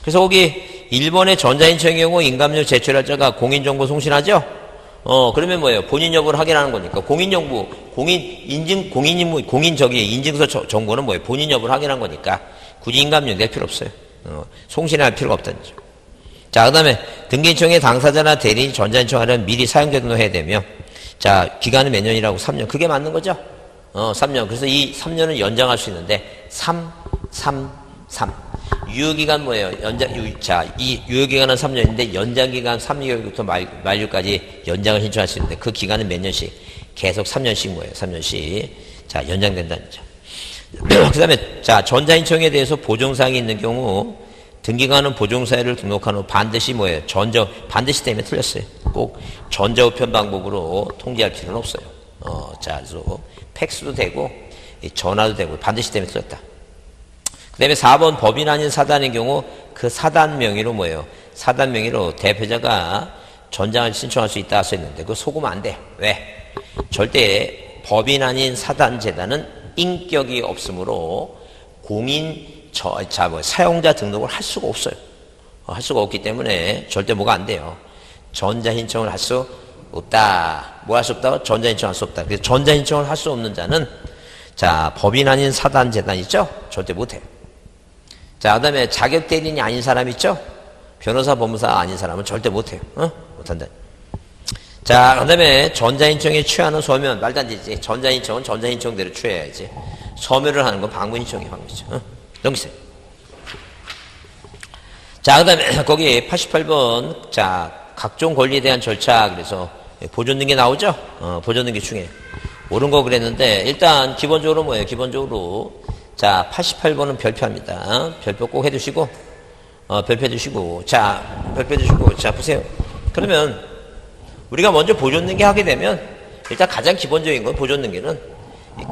그래서 거기 1번의 전자인청의 경우 인감료 제출할자가 공인정보 송신하죠? 그러면 뭐예요? 본인 여부를 확인하는 거니까. 인증서 정보는 뭐예요? 본인 여부를 확인한 거니까. 굳이 인감료 낼 필요 없어요. 송신할 필요가 없다는 거죠. 자, 그 다음에 등기인청의 당사자나 대리인 전자인청하려면 미리 사용제도 해야 되며, 자, 기간은 몇 년이라고? 3년. 그게 맞는 거죠? 3년. 그래서 이 3년은 연장할 수 있는데, 3. 유효기간 뭐예요? 이 유효기간은 3년인데, 연장기간 3개월부터 만료까지 연장을 신청할 수 있는데, 그 기간은 몇 년씩? 계속 3년씩 뭐예요? 3년씩. 자, 연장된다는 거죠. 그 다음에, 자, 전자인청에 대해서 보정사항이 있는 경우, 등기관은 보정사유를 등록한 후 반드시 뭐예요? 반드시 때문에 틀렸어요. 꼭 전자우편 방법으로 통지할 필요는 없어요. 자, 그래서 팩스도 되고, 전화도 되고, 반드시 때문에 틀렸다. 그 다음에 4번 법인 아닌 사단의 경우 그 사단 명의로 뭐예요? 사단 명의로 대표자가 전장을 신청할 수 있다 했는데 그거 속으면 안 돼. 왜? 절대 법인 아닌 사단 재단은 인격이 없으므로 사용자 등록을 할 수가 없어요. 할 수가 없기 때문에 절대 뭐가 안 돼요. 전자신청을 할 수 없다. 뭐 할 수 없다고? 전자신청할 수 없다. 그래서 전자신청을 할 수 없는 자는 자, 법인 아닌 사단 재단 있죠? 절대 못해요. 자, 그 다음에 자격 대리인이 아닌 사람 있죠? 변호사, 법무사 아닌 사람은 절대 못해요. 못한다. 자, 그 다음에 전자신청에 취하는 서면, 말도 안 되지. 전자신청은 전자신청대로 취해야지. 서면을 하는 건 방문신청이 방문이죠. 넘기세요. 자, 그 다음에 거기 88번, 자, 각종 권리에 대한 절차, 그래서 보존등기 나오죠? 보존등기 중에. 옳은 거 그랬는데, 일단 기본적으로 뭐예요? 기본적으로. 자, 88번은 별표합니다. 별표 꼭 해두시고, 별표 해두시고, 자, 별표 해두시고, 자, 보세요. 그러면, 우리가 먼저 보존등기 하게 되면, 일단 가장 기본적인 건 보존등기는,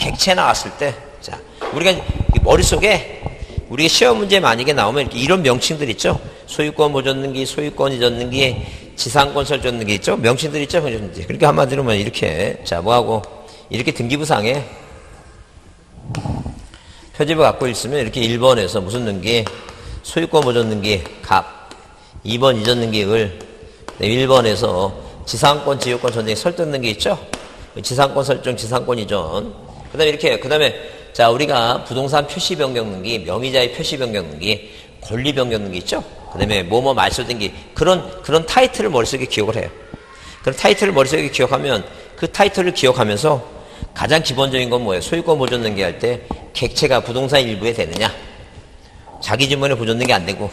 객체 나왔을 때, 자, 우리가 머릿속에, 우리가 시험 문제 만약에 나오면 이런 명칭들 있죠? 소유권 보존등기, 소유권 이전등기, 지상권 설정등기 있죠? 명칭들 있죠? 그러니까 한마디로 면 이렇게, 자, 뭐하고, 이렇게 등기부상에, 표지부 갖고 있으면 이렇게 1번에서 무슨 등기? 소유권 보존 등기 갑. 2번 이전 등기 을. 1번에서 지상권, 지유권, 전쟁 설정 등기 있죠? 지상권 설정, 지상권 이전. 그 다음에 이렇게, 그 다음에, 자, 우리가 부동산 표시 변경 등기, 명의자의 표시 변경 등기, 권리 변경 등기 있죠? 그 다음에 뭐뭐 말소 등기. 그런 타이틀을 머릿속에 기억을 해요. 그런 타이틀을 머릿속에 기억하면 그 타이틀을 기억하면서 가장 기본적인 건 뭐예요? 소유권 보존 등기 할 때 객체가 부동산 일부에 되느냐? 자기 지분에 보존 등기 안 되고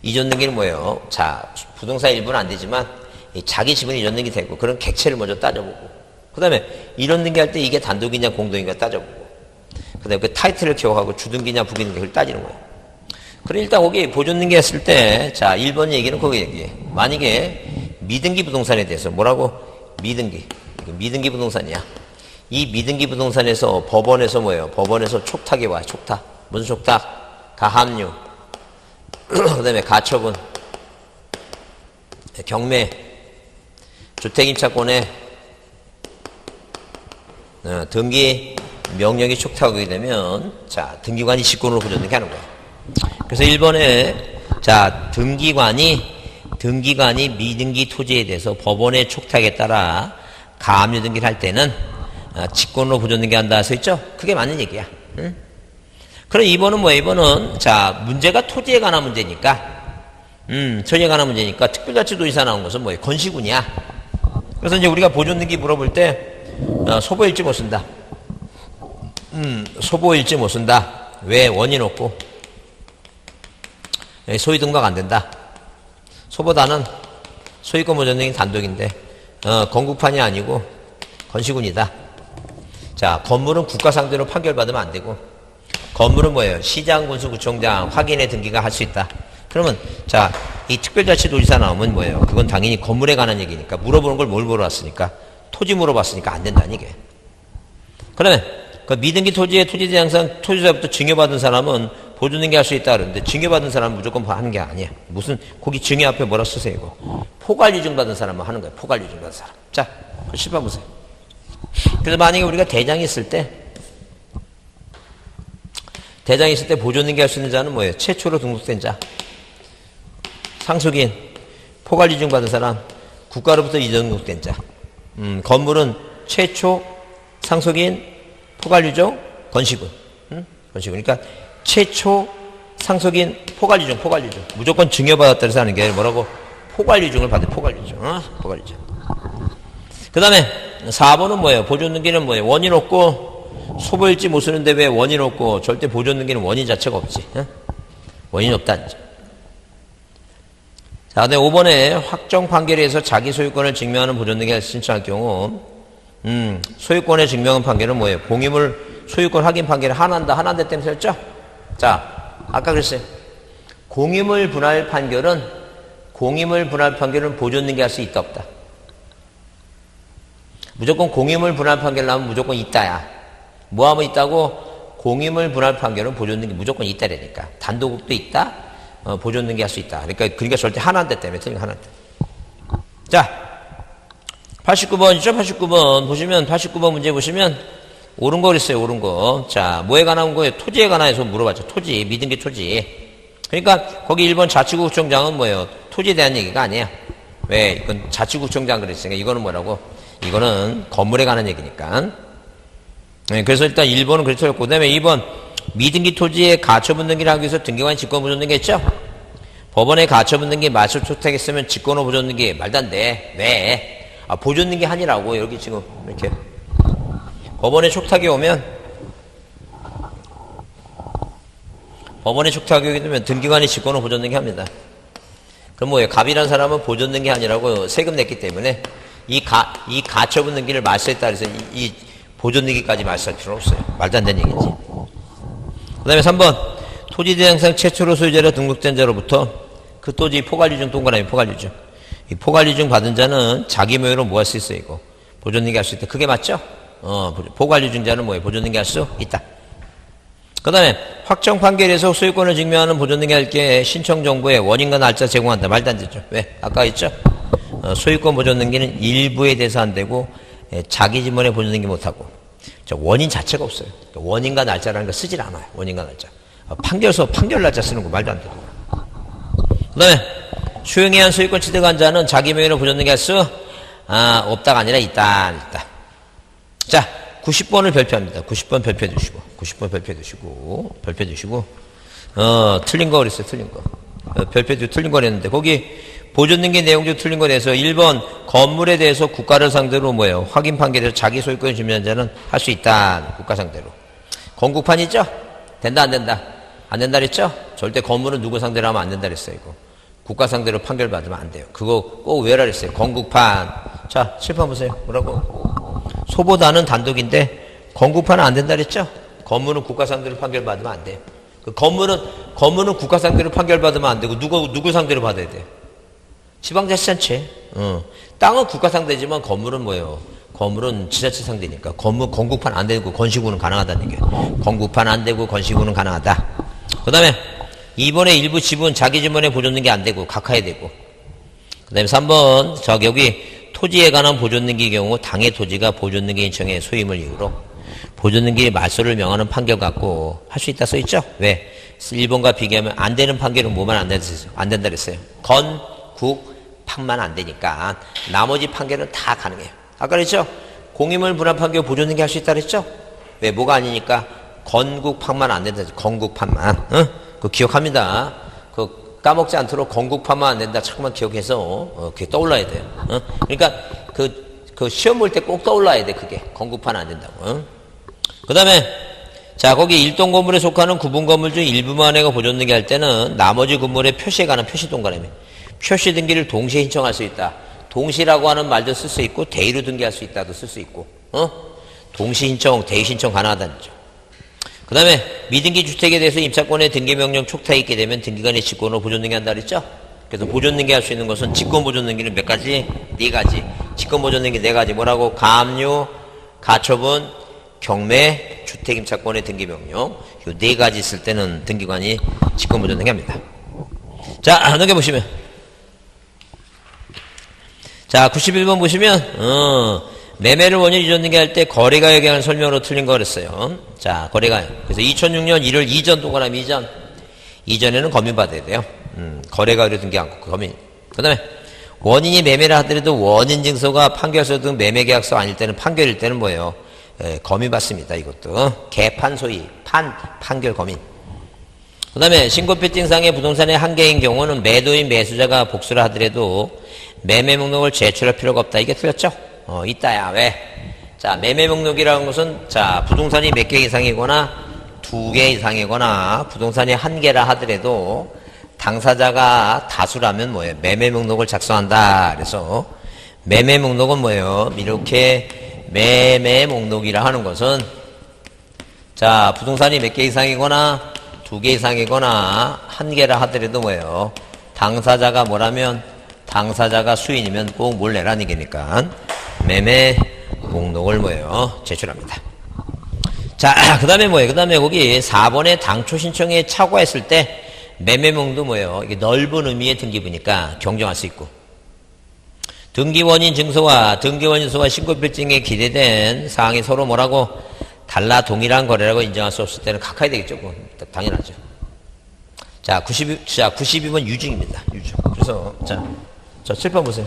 이전 등기는 뭐예요? 자, 부동산 일부는 안 되지만 자기 지분이 이전 등기 되고 그런 객체를 먼저 따져보고 그 다음에 이런 등기 할 때 이게 단독이냐 공동이냐 따져보고 그 다음에 그 타이틀을 기억하고 주등기냐 부기등기 그걸 따지는 거예요. 그럼 일단 거기 보존 등기 했을 때 자, 1번 얘기는 그거 얘기해. 만약에 미등기 부동산에 대해서 뭐라고? 미등기 부동산이야. 이 미등기 부동산에서 법원에서 뭐예요? 법원에서 촉탁이 와, 촉탁. 무슨 촉탁? 가압류. 그 다음에 가처분. 경매. 주택임차권에 등기 명령이 촉탁하게 되면 자, 등기관이 직권으로 보존등기 하는 거예요. 그래서 1번에 자, 등기관이 미등기 토지에 대해서 법원의 촉탁에 따라 가압류 등기를 할 때는 직권으로 보존등기 한다 써 있죠? 그게 맞는 얘기야. 응? 그럼 2번은 뭐야? 2번은 자, 문제가 토지에 관한 문제니까 토지에 관한 문제니까 특별자치도지사 나온 것은 뭐예요? 건시군이야. 그래서 이제 우리가 보존등기 물어볼 때 소보일지 못 쓴다. 소보일지 못 쓴다. 왜? 원인 없고 소유 등록 안 된다. 소보다는 소유권 보존등기 단독인데 건국판이 아니고 건시군이다. 자, 건물은 국가 상대로 판결받으면 안 되고, 건물은 뭐예요? 시장, 군수, 구청장 확인에 등기가 할 수 있다. 그러면, 자, 이 특별자치도지사 나오면 뭐예요? 그건 당연히 건물에 관한 얘기니까, 물어보는 걸 뭘 물어봤으니까, 토지 물어봤으니까 안 된다는 얘기예요. 그러면, 그 미등기 토지의 토지대장상 토지사부터 증여받은 사람은 보존등기 할 수 있다 그러는데, 증여받은 사람은 무조건 하는 게 아니야. 무슨, 거기 증여 앞에 뭐라 쓰세요, 이거. 포괄유증 받은 사람은 하는 거예요. 포괄유증 받은 사람. 자, 실판 보세요. 그래서 만약에 우리가 대장이 있을 때 보존등기 할 수 있는 자는 뭐예요? 최초로 등록된 자, 상속인, 포괄유증 받은 사람, 국가로부터 이전등록된 자. 건물은 최초, 상속인, 포괄유증, 건시군. 건시군. 그러니까 최초, 상속인, 포괄유증. 무조건 증여받았다 해서 하는 게 뭐라고? 포괄유증을 받은 포괄유증. 포괄유증. 그 다음에 4번은 뭐예요? 보존등기는 뭐예요? 원인 없고 소보일지 못 쓰는데 왜 원인 없고 절대 보존등기는 원인 자체가 없지. 원인이 없다. 자, 근데 5번에 확정 판결에서 자기 소유권을 증명하는 보존등기를 신청할 경우 소유권의 증명한 판결은 뭐예요? 공유물 소유권 확인 판결을 하나인데 때문에 썼죠? 자, 아까 그랬어요. 공유물 분할 판결은 보존등기 할 수 있다 없다. 무조건 공유물 분할 판결 나오면 무조건 있다야. 뭐 하면 있다고? 공유물 분할 판결은 보존등기 무조건 있다라니까. 단독국도 있다, 보존등기 할 수 있다. 그러니까 절대 하나인데 때문에 틀린 하나인데. 자, 89번이죠? 89번 보시면 89번 문제 보시면 옳은 거 그랬어요. 옳은 거. 자, 뭐에 관한 거예요? 토지에 관해서 물어봤죠. 토지, 미등기 토지. 그러니까 거기 1번 자치구청장은 뭐예요? 토지에 대한 얘기가 아니야. 왜? 이건 자치구청장 그랬으니까 이거는 뭐라고? 이거는 건물에 관한 얘기니까. 네, 그래서 일단 1번은 그렇게 했고, 그 다음에 2번 미등기 토지에 가처분 등기를 하기 위해서 등기관 직권보존 등기 했죠? 법원에 가처분 등기 말소 초택했으면 직권호 보존 등기 말도 안 돼. 왜? 보존 등기 하니라고. 여기 지금 이렇게 법원에 촉탁이 오면 등기관이 직권호 보존 등기 합니다. 그럼 뭐예요? 갑이라는 사람은 보존 등기 아니라고 세금 냈기 때문에 이 가처분 등기를 말소했다 그래서 이 보존 등기까지 말소할 필요는 없어요. 말도 안 되는 얘기지. 그 다음에 3번 토지대장상 최초로 소유자로 등록된 자로부터 그 토지 포괄유증 동그라미 포괄유증. 이 포괄유증 받은 자는 자기 명의로 뭐 할 수 있어요, 이거? 보존 등기 할 수 있다. 그게 맞죠? 포괄유증자는 뭐예요? 보존 등기 할 수 있다. 그 다음에 확정 판결에서 소유권을 증명하는 보존 등기 할 게 신청 정보에 원인과 날짜 제공한다. 말도 안 되죠. 왜? 아까 했죠? 소유권 보존 등기는 일부에 대해서 안 되고 자기 지문에 보존 등기 못하고 원인 자체가 없어요. 원인과 날짜라는 거 쓰질 않아요. 원인과 날짜. 판결서 판결 날짜 쓰는 거 말도 안 되고. 그 다음에 수용해한 소유권 취득한 자는 자기 명의로 보존 등기 할 수 없다가 아니라 있다. 자, 90번을 별표합니다. 90번 별표 두시고 90번 별표 두시고 틀린 거 그랬어요. 틀린 거. 별표 틀린 거 그랬는데 거기 보존등기 내용 중 틀린 거에 대해서 1번 건물에 대해서 국가를 상대로 뭐예요? 확인 판결에서 자기 소유권을 증명한 자는 할 수 있다. 국가 상대로. 건국판이죠? 된다 안 된다? 안 된다 그랬죠? 절대 건물은 누구 상대로 하면 안 된다 그랬어요. 이거. 국가 상대로 판결 받으면 안 돼요. 그거 꼭 외우라 그랬어요. 건국판. 자, 칠판 보세요. 뭐라고? 소보다는 단독인데 건국판은 안 된다 그랬죠? 건물은 국가 상대로 판결 받으면 안 돼요. 건물은 국가 상대로 판결 받으면 안 되고 누구 상대로 받아야 돼요? 지방자치단체. 땅은 국가 상대지만 건물은 뭐예요? 건물은 지자체 상대니까. 건국판 안 되고 건시구는 가능하다는 얘기예요. 건국판 안 되고 건시구는 가능하다. 그 다음에 2번의 일부 지분 자기 지분에 보존등기 안 되고 각하해야 되고. 그 다음에 3번 여기 토지에 관한 보존등기 경우 당의 토지가 보존등기 신청의 소임을 이유로 보존등기 말소를 명하는 판결 갖고 할 수 있다 써있죠? 왜? 1번과 비교하면 안 되는 판결은 뭐만 안 된다 그랬어요? 건국판만 안 되니까 나머지 판결은 다 가능해요. 아까 그랬죠? 공유물 분할 판결 보존등기 할 수 있다 그랬죠? 왜? 뭐가 아니니까 건국판만 안 된다. 건국판만. 그거 기억합니다. 그 까먹지 않도록 건국판만 안 된다. 자꾸만 기억해서 그게 떠올라야 돼요. 그러니까 그 시험 볼 때 꼭 떠올라야 돼. 그게 건국판 안 된다고. 그 다음에 자 거기 일동 건물에 속하는 구분 건물 중 일부만 해가 보존 등기 할 때는 나머지 건물의 표시에 관한 표시 동그라미. 표시 등기를 동시에 신청할 수 있다. 동시라고 하는 말도 쓸 수 있고 대의로 등기할 수 있다도 쓸 수 있고. 동시 신청, 대위 신청 가능하다는 거죠. 그 다음에 미등기 주택에 대해서 임차권의 등기명령 촉탁이 있게 되면 등기관이 직권으로 보존등기한다 그랬죠? 그래서 보존등기할 수 있는 것은 직권 보존등기는 몇 가지? 네 가지. 직권 보존등기 네 가지. 뭐라고? 가압류, 가처분, 경매, 주택임차권의 등기명령. 요 네 가지 있을 때는 등기관이 직권 보존등기합니다. 자, 넘겨보시면. 자, 91번 보시면, 매매를 원인 이전 등기할 때 거래가액에 관한 설명으로 틀린 거 그랬어요. 자, 거래가액. 그래서 2006년 1월 이전 동그라미 이전. 이전에는 검인받아야 돼요. 거래가액으로 등기 않고 검인. 그 다음에 원인이 매매를 하더라도 원인 증서가 판결서 등 매매계약서 아닐 때는 판결일 때는 뭐예요? 검인받습니다. 이것도. 개판 소위. 판결 검인. 그 다음에 신고필증상의 부동산의 한 개인 경우는 매도인 매수자가 복수를 하더라도 매매 목록을 제출할 필요가 없다. 이게 틀렸죠? 있다야. 왜? 자, 매매 목록이라는 것은, 자, 부동산이 몇 개 이상이거나, 2개 이상이거나, 부동산이 1개라 하더라도, 당사자가 다수라면 뭐예요? 매매 목록을 작성한다. 그래서, 매매 목록은 뭐예요? 이렇게, 매매 목록이라 하는 것은, 자, 부동산이 몇 개 이상이거나, 2개 이상이거나, 1개라 하더라도 뭐예요? 당사자가 뭐라면, 당사자가 수인이면 꼭 뭘 내라는 얘기니까, 매매 목록을 뭐예요? 제출합니다. 자, 그 다음에 뭐예요? 그 다음에 거기 4번에 당초 신청에 착오했을 때 매매 목록도 뭐예요? 이게 넓은 의미의 등기부니까 경정할 수 있고. 등기원인 증서와 등기원인 증서와 신고필증에 기재된 사항이 서로 뭐라고? 달라 동일한 거래라고 인정할 수 없을 때는 각하해야 되겠죠? 그건 당연하죠. 자, 92번 유증입니다. 유증. 그래서, 자, 7번 보세요.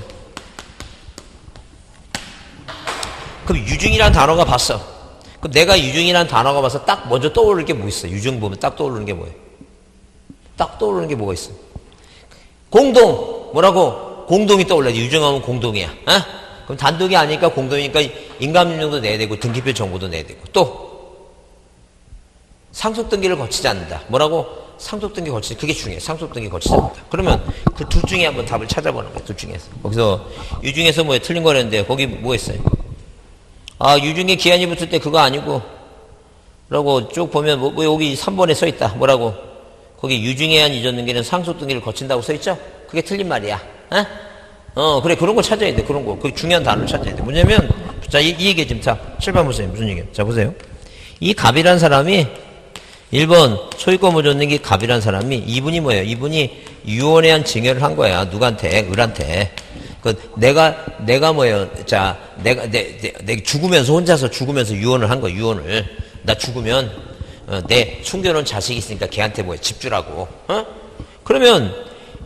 그럼 유증이라는 단어가 봤어. 그럼 내가 유증이라는 단어가 봐서 딱 먼저 떠오르는 게 뭐 있어? 유증 보면 딱 떠오르는 게 뭐예요? 딱 떠오르는 게 뭐가 있어? 공동! 뭐라고? 공동이 떠올라요. 유증하면 공동이야. 어? 그럼 단독이 아니니까 공동이니까 인감인증도 내야 되고 등기표 정보도 내야 되고 또 상속등기를 거치지 않는다. 뭐라고? 상속등기 거치지. 그게 중요해. 상속등기 거치지 않는다. 그러면 그 둘 중에 한번 답을 찾아보는 거예요. 둘 중에서. 거기서 유증에서 뭐에 틀린 거랬는데 거기 뭐 했어요? 아, 유증에 기한이 붙을 때 그거 아니고 라고 쭉 보면 뭐 여기 3번에 써 있다. 뭐라고? 거기 유증에 한 이전 등기는 상속등기를 거친다고 써 있죠? 그게 틀린 말이야. 그래. 그런 거 찾아야 돼. 그런 거. 그 중요한 단어를 찾아야 돼. 뭐냐면 자, 이 얘기 지금 자, 7번 보세요. 무슨 얘기야? 자, 보세요. 이 갑이란 사람이 1번 소유권 보존등기 갑이란 사람이 이분이 뭐예요? 이분이 유언에 한 증여를 한 거야. 누구한테? 을한테. 내가 뭐예요? 자, 내가 죽으면서, 혼자서 죽으면서 유언을 한 거야, 유언을. 나 죽으면, 내 숨겨놓은 자식이 있으니까 걔한테 뭐예요? 집 주라고. 그러면,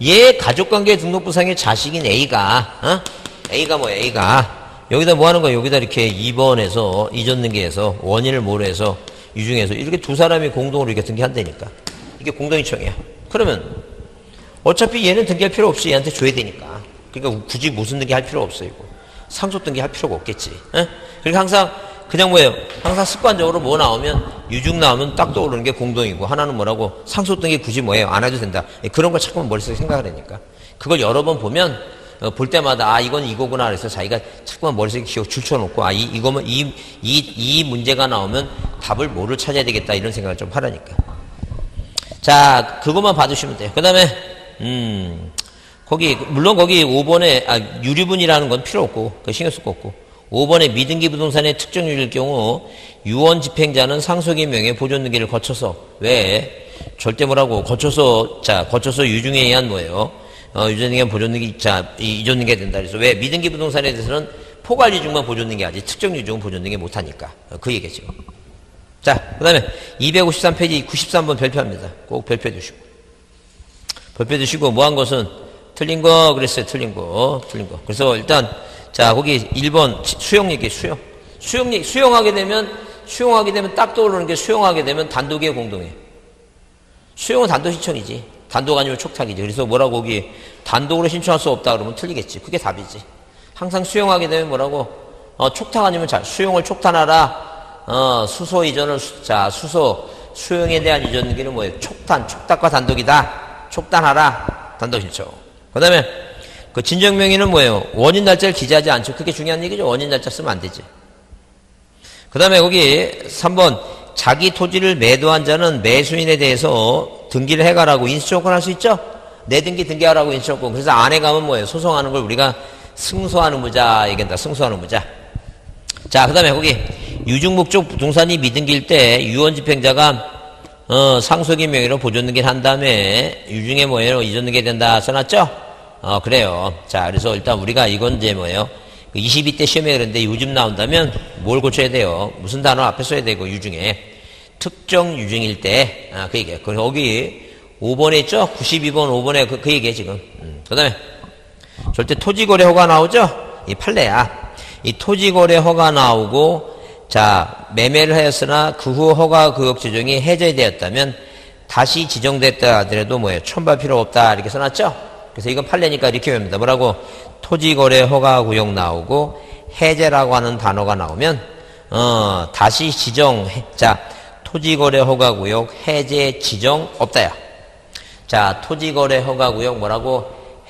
얘 가족관계 등록부상의 자식인 A가, A가 뭐야, A가. 여기다 뭐 하는 거야? 여기다 이렇게 2번에서, 이전 등기해서, 원인을 모르 해서, 유증해서, 이렇게 두 사람이 공동으로 이렇게 등기한다니까. 이게 공동이청이야. 그러면, 어차피 얘는 등기할 필요 없이 얘한테 줘야 되니까. 그러니까 굳이 무슨 등기 할 필요 없어요. 이거. 상속 등기 할 필요가 없겠지. 그러니까 항상 그냥 뭐예요? 항상 습관적으로 뭐 나오면 유증 나오면 딱 떠오르는 게 공동이고 하나는 뭐라고? 상속 등기 굳이 뭐예요? 안 해도 된다. 그런 걸 자꾸만 머릿속에 생각을 하니까. 그걸 여러 번 보면 볼 때마다 아 이건 이거구나 그래서 자기가 자꾸만 머릿속에 기억 줄쳐놓고 아 이거면 이 문제가 나오면 답을 뭐를 찾아야 되겠다 이런 생각을 좀 하라니까. 자 그것만 봐두시면 돼요. 그 다음에 물론 거기 5번에, 유류분이라는 건 필요 없고, 그 신경 쓸 거 없고, 5번에 미등기 부동산의 특정유일 경우, 유언 집행자는 상속인 명의 보존등기를 거쳐서, 왜? 절대 뭐라고, 거쳐서 유증에 의한 뭐예요? 유전등기 한 보존등기, 이전등기가 된다. 그래서 왜? 미등기 부동산에 대해서는 포괄 유증만 보존등기 하지, 특정 유증은 보존등기 못하니까. 그 얘기죠. 자, 그 다음에 253페이지 93번 별표합니다. 꼭 별표해 두시고. 별표해 두시고, 뭐 한 것은, 틀린 거 그랬어요. 틀린 거. 그래서 일단 자 거기 1번 수용 얘기 수용하게 되면 딱 떠오르는 게 수용하게 되면 단독이에요, 공동이에요. 수용은 단독 신청이지. 단독 아니면 촉탁이지. 그래서 뭐라고 거기 단독으로 신청할 수 없다 그러면 틀리겠지. 그게 답이지. 항상 수용하게 되면 뭐라고 촉탁 아니면 수용을 촉탄하라. 수소 이전을 수용에 대한 이전 등기는 뭐예요? 촉탁과 단독이다. 촉탄하라. 단독 신청. 그 다음에, 그 진정명의는 뭐예요? 원인 날짜를 기재하지 않죠. 그게 중요한 얘기죠. 원인 날짜 쓰면 안 되지. 그 다음에 거기 3번 자기 토지를 매도한 자는 매수인에 대해서 등기를 해가라고 인수조건 할 수 있죠? 내 등기 등기하라고 인수조건. 그래서 안에 가면 뭐예요? 소송하는 걸 우리가 승소하는 무자 얘기한다. 승소하는 무자. 자, 그 다음에 거기 유증목적 부동산이 미등기일 때 유언집행자가 상속인 명의로 보존등기를 한 다음에 유증의 뭐예요? 이전등기 된다 써놨죠? 그래요. 자, 그래서 일단 우리가 이건 이제 뭐예요? 22대 시험에 그랬는데 요즘 나온다면 뭘 고쳐야 돼요? 무슨 단어 앞에 써야 되고 유증에 특정 유증일 때 그 얘기예요. 거기 5번에 있죠? 92번 5번에 그 얘기예요 지금. 그 다음에 절대 토지거래 허가 나오죠? 이 판례야. 이 토지거래 허가 나오고 자 매매를 하였으나 그 후 허가 구역 지정이 해제되었다면 다시 지정됐다 하더라도 뭐예요? 첨부할 필요 없다 이렇게 써놨죠? 그래서 이건 판례니까 이렇게 외웁니다. 뭐라고? 토지거래 허가 구역 나오고 해제라고 하는 단어가 나오면 다시 지정 자 토지거래 허가 구역 해제 지정 없다야. 자 토지거래 허가 구역 뭐라고?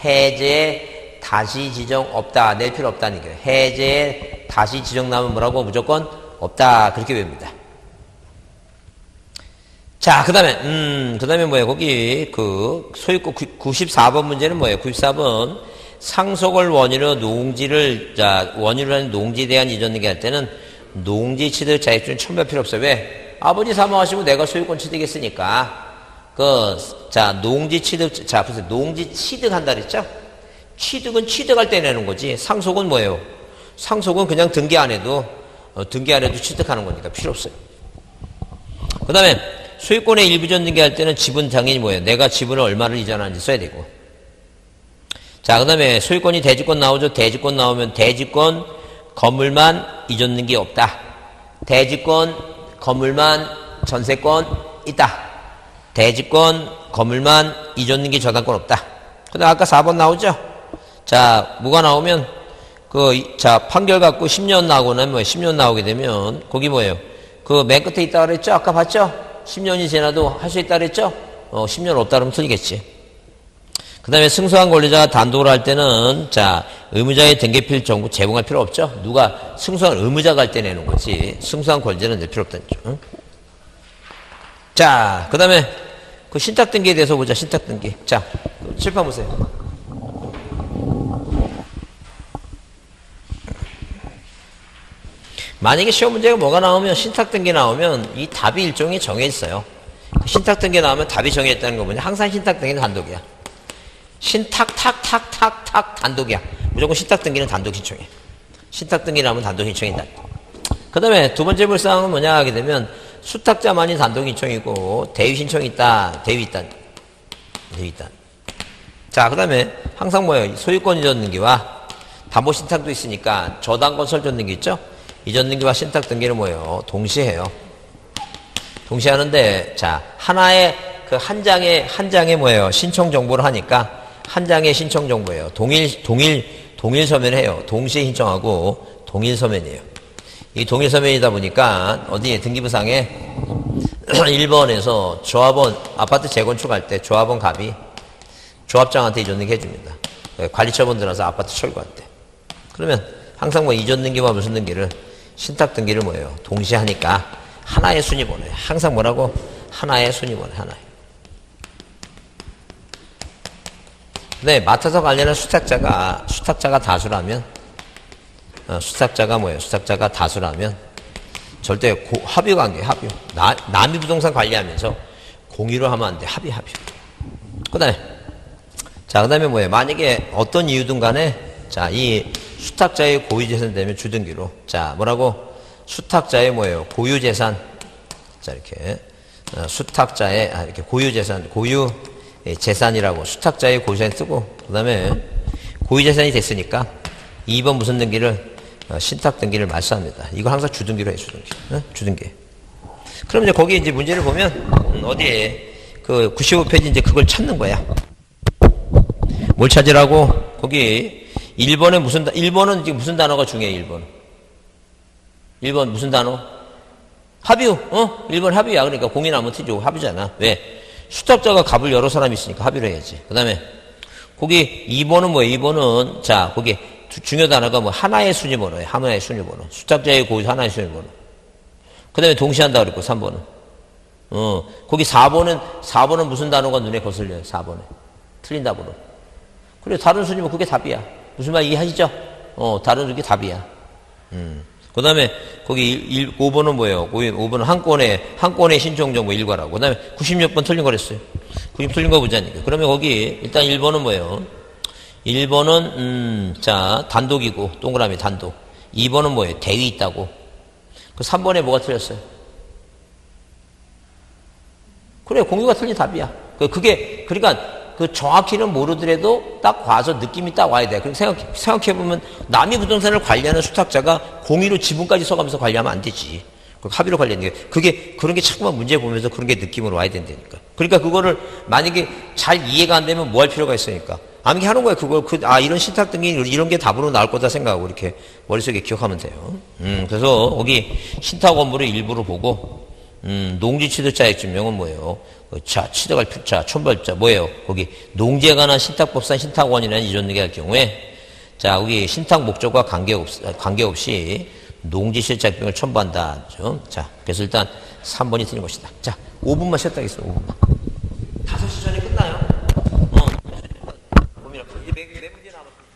해제 다시 지정 없다. 낼 필요 없다는 거예요. 해제 다시 지정 나오면 뭐라고? 무조건 없다. 그렇게 외웁니다. 자, 그 다음에 뭐예요? 거기, 소유권 94번 문제는 뭐예요? 94번. 상속을 원인으로 원인으로 하는 농지에 대한 이전등기 할 때는 농지 취득 자격증 첨부할 필요 없어요. 왜? 아버지 사망하시고 내가 소유권 취득했으니까. 농지 취득, 보세요. 농지 취득한다 그랬죠? 취득은 취득할 때 내는 거지. 상속은 뭐예요? 상속은 그냥 등기 안 해도 취득하는 거니까 필요 없어요. 그 다음에 소유권의 일부 전등기 할 때는 지분 당연히 뭐예요? 내가 지분을 얼마를 이전하는지 써야 되고. 자, 그 다음에 소유권이 대지권 나오죠? 대지권 나오면 대지권 건물만 이전 등기 없다. 대지권 건물만 전세권 있다. 대지권 건물만 이전 등기 저당권 없다. 그 다음 아까 4번 나오죠? 자, 뭐가 나오면 판결 갖고 10년 나오고는 10년 나오게 되면 거기 뭐예요? 맨 끝에 있다 그랬죠? 아까 봤죠? 10년이 지나도 할 수 있다 그랬죠? 10년 없다 그러면 틀리겠지. 그 다음에 승소한 권리자가 단독으로 할 때는, 의무자의 등기필 정보 제공할 필요 없죠? 누가 승소한 의무자가 할 때 내는 거지. 승소한 권리자는 낼 필요 없다는 점. 응? 자, 그 다음에 신탁 등기에 대해서 보자, 신탁 등기. 자, 칠판 보세요. 만약에 시험 문제가 뭐가 나오면 신탁 등기 나오면 이 답이 일종의 정해 있어요. 신탁 등기 나오면 답이 정해 있다는 거 뭐냐? 항상 신탁 등기는 단독이야. 신탁 단독이야. 무조건 신탁 등기는 단독 신청해. 신탁 등기 나오면 단독 신청이다. 그 다음에 두 번째 불상은 뭐냐 하게 되면 수탁자만이 단독 신청이고 대위 신청이 있다. 대위 있다. 자, 그 다음에 항상 뭐예요? 소유권 이전 등기와 담보 신탁도 있으니까 저당권 설정 등기 있죠? 이전 등기와 신탁 등기는 뭐예요? 동시에 해요. 동시에 하는데, 하나의 한 장에 뭐예요? 신청 정보를 하니까 한 장의 신청 정보예요. 동일 서면을 해요. 동시에 신청하고 동일 서면이에요. 이 동일 서면이다 보니까 어디에 등기부상에 1번에서 조합원 아파트 재건축할 때 조합원 갑이 조합장한테 이전 등기 해줍니다. 관리처분 들어서 아파트 철거할 때. 그러면 항상 이전 등기와 무슨 등기를 신탁 등기를 뭐예요? 동시에 하니까 하나의 순위 번호예요. 항상 뭐라고? 하나의 순위 번호, 하나의. 네, 맡아서 관련한 수탁자가 다수라면, 수탁자가 뭐예요? 수탁자가 다수라면, 절대 합의 관계예요, 합의. 남이 부동산 관리하면서 공유를 하면 안 돼, 합의. 그 다음에 뭐예요? 만약에 어떤 이유든 간에, 이 수탁자의 고유재산 되면 주등기로. 뭐라고? 수탁자의 뭐예요? 고유재산. 이렇게. 수탁자의, 이렇게 고유재산이라고 수탁자의 고유재산 쓰고, 그 다음에 고유재산이 됐으니까 2번 무슨 등기를? 신탁 등기를 말소합니다. 이거 항상 주등기로 해, 주등기. 주등기. 그럼 이제 거기 이제 문제를 보면, 어디에, 95페이지 이제 그걸 찾는 거야. 뭘 찾으라고? 거기, 1번은 지금 무슨 단어가 중요해, 1번 무슨 단어? 합의, 1번 합의야. 그러니까 공인하면 틀리고 합의잖아. 왜? 수탁자가 갑을 여러 사람이 있으니까 합의를 해야지. 그 다음에, 거기 2번은 뭐예요? 2번은, 거기 중요 단어가 하나의 순위번호예요. 하나의 순위번호. 수탁자의 고유 하나의 순위번호. 그 다음에 동시한다 그랬고, 3번은. 거기 4번은 무슨 단어가 눈에 거슬려요, 4번에. 틀린 답으로. 그래, 다른 수지면 그게 답이야. 무슨 말 이해하시죠? 다른 수지 답이야. 그 다음에 거기 5번은 뭐예요? 5번은 한 건의 신청정보 일과라고. 그 다음에 96번 틀린 거랬어요. 90 틀린 거 보자니까. 그러면 거기 일단 1번은 뭐예요? 1번은, 자, 단독이고, 동그라미 단독. 2번은 뭐예요? 대위 있다고. 그 3번에 뭐가 틀렸어요? 그래, 공유가 틀린 답이야. 그러니까 그 정확히는 모르더라도 딱 와서 느낌이 딱 와야 돼. 그럼 생각해보면 남이 부동산을 관리하는 수탁자가 공유로 지분까지 써가면서 관리하면 안 되지. 합의로 관리하는 게. 그런 게 자꾸만 문제 보면서 그런 게 느낌으로 와야 된다니까. 그러니까 그거를 만약에 잘 이해가 안 되면 뭐 할 필요가 있으니까. 암기 하는 거야. 이런 신탁 등기 이런 게 답으로 나올 거다 생각하고 이렇게 머릿속에 기억하면 돼요. 그래서 거기 신탁 업무를 일부러 보고, 농지 취득자액 증명은 뭐예요? 자, 취득할 필자, 촌벌자, 뭐예요? 거기, 농지에 관한 신탁법상 신탁원이라는 이전능이 할 경우에, 자, 거기 신탁 목적과 관계없이 농지 실적증을 첨부한다. 그죠? 자, 그래서 일단 3번이 틀린 것이다. 자, 5분만 쉬었다 하겠습니다. 5분만. 5시 전에 끝나요? 이제 몇 문제 남았습니다.